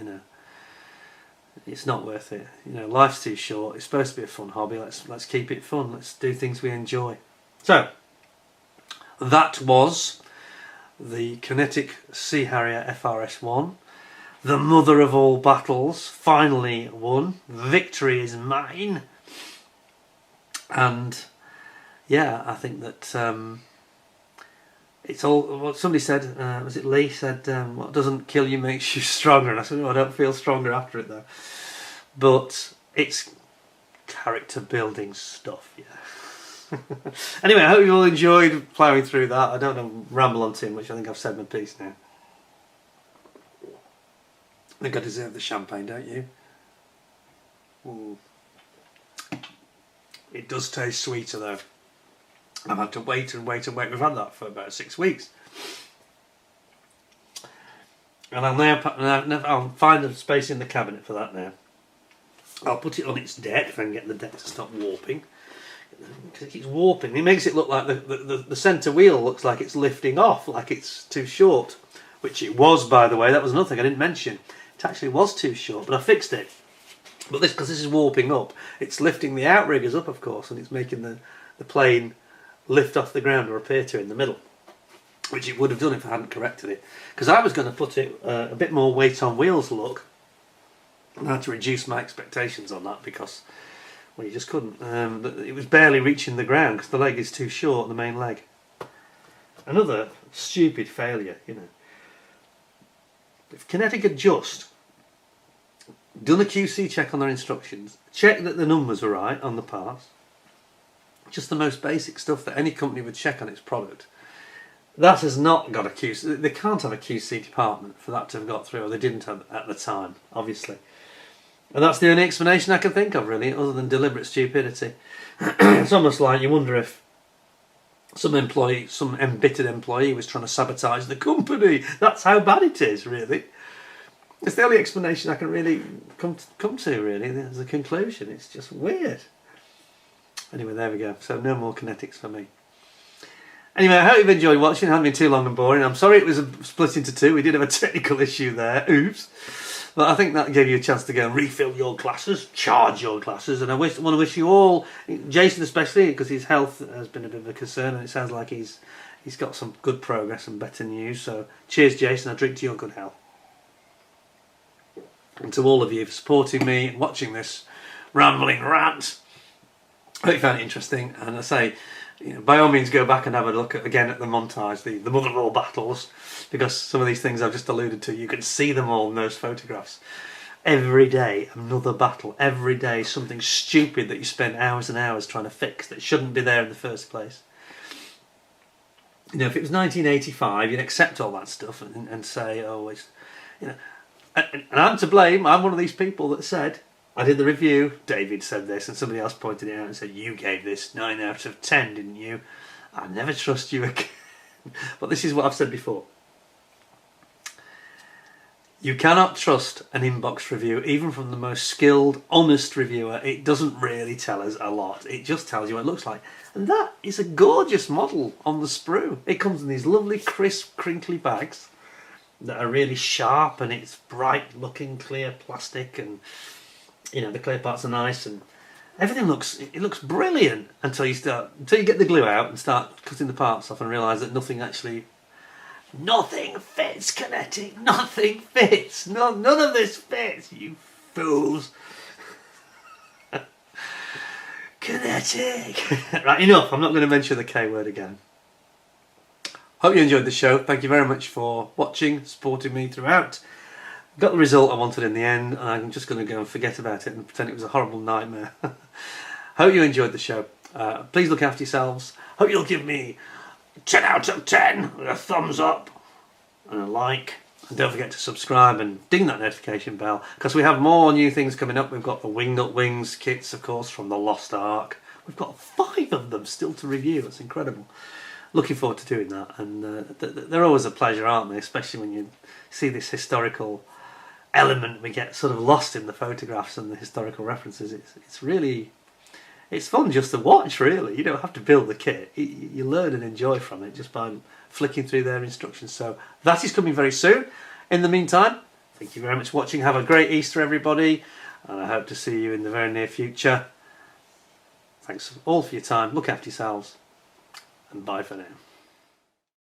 It's not worth it. Life's too short. It's supposed to be a fun hobby. Let's keep it fun. Let's do things we enjoy. So that was the Kinetic Sea Harrier FRS.1. The mother of all battles finally won. Victory is mine. And yeah, I think that it's all what somebody said. Was it Lee said? What doesn't kill you makes you stronger. And I said, I don't feel stronger after it though. But it's character building stuff. Yeah. Anyway, I hope you all enjoyed ploughing through that. I don't want to ramble on too much. I think I've said my piece now. I think I deserve the champagne, don't you? Ooh. It does taste sweeter though. I've had to wait and wait and wait. We've had that for about 6 weeks. And I'll find a space in the cabinet for that now. I'll put it on its deck if I can get the deck to stop warping. Because it keeps warping. It makes it look like the centre wheel looks like it's lifting off, like it's too short. Which it was, by the way. That was another thing I didn't mention. It actually was too short, but I fixed it. But because this is warping up, it's lifting the outriggers up, of course, and it's making the plane lift off the ground or appear to in the middle, which it would have done if I hadn't corrected it. Because I was going to put it a bit more weight on wheels look, and I had to reduce my expectations on that because, well, you just couldn't. It was barely reaching the ground because the leg is too short, the main leg. Another stupid failure, you know. If Kinetic had just done a QC check on their instructions, check that the numbers were right on the parts, just the most basic stuff that any company would check on its product. That has not got a QC. They can't have a QC department for that to have got through, or they didn't have at the time, obviously. And that's the only explanation I can think of, really, other than deliberate stupidity. It's almost like you wonder if some embittered employee was trying to sabotage the company. That's how bad it is, really. It's the only explanation I can really come to, really, as a conclusion. It's just weird. Anyway, there we go. So no more Kinetics for me. Anyway, I hope you've enjoyed watching. It hasn't been too long and boring. I'm sorry it was split into two. We did have a technical issue there. Oops. But I think that gave you a chance to go and refill your glasses, charge your glasses. And I want to wish you all, Jason especially, because his health has been a bit of a concern, and it sounds like he's got some good progress and better news. So cheers, Jason. I drink to your good health. And to all of you for supporting me and watching this rambling rant. I hope you found it interesting. And I say, you know, by all means go back and have a look again at the montage, the mother of all battles, because some of these things I've just alluded to, you can see them all in those photographs. Every day, another battle. Every day, something stupid that you spend hours and hours trying to fix that shouldn't be there in the first place. You know, if it was 1985, you'd accept all that stuff and say, oh, it's, you know, and I'm to blame. I'm one of these people that said, I did the review, David said this, and somebody else pointed it out and said, you gave this 9 out of 10, didn't you? I never trust you again. But this is what I've said before. You cannot trust an inbox review, even from the most skilled, honest reviewer. It doesn't really tell us a lot. It just tells you what it looks like. And that is a gorgeous model on the sprue. It comes in these lovely, crisp, crinkly bags that are really sharp, and it's bright looking, clear plastic, and you know, the clear parts are nice, and everything looks brilliant until you get the glue out and start cutting the parts off and realise that nothing fits, Kinetic. Nothing fits. None of this fits, you fools. Kinetic. Right, enough. I'm not going to mention the K word again. Hope you enjoyed the show. Thank you very much for watching, supporting me throughout. Got the result I wanted in the end, and I'm just going to go and forget about it and pretend it was a horrible nightmare. Hope you enjoyed the show. Please look after yourselves. Hope you'll give me 10 out of 10 with a thumbs up and a like. And don't forget to subscribe and ding that notification bell, because we have more new things coming up. We've got the Winged Up Wings kits, of course, from the Lost Ark. We've got 5 of them still to review. It's incredible. Looking forward to doing that. And they're always a pleasure, aren't they? Especially when you see this historical element. We get sort of lost in the photographs and the historical references. It's fun just to watch, really. You don't have to build the kit. You learn and enjoy from it just by flicking through their instructions. So that is coming very soon. In the meantime, thank you very much for watching. Have a great Easter, everybody, and I hope to see you in the very near future. Thanks all for your time. Look after yourselves, and bye for now.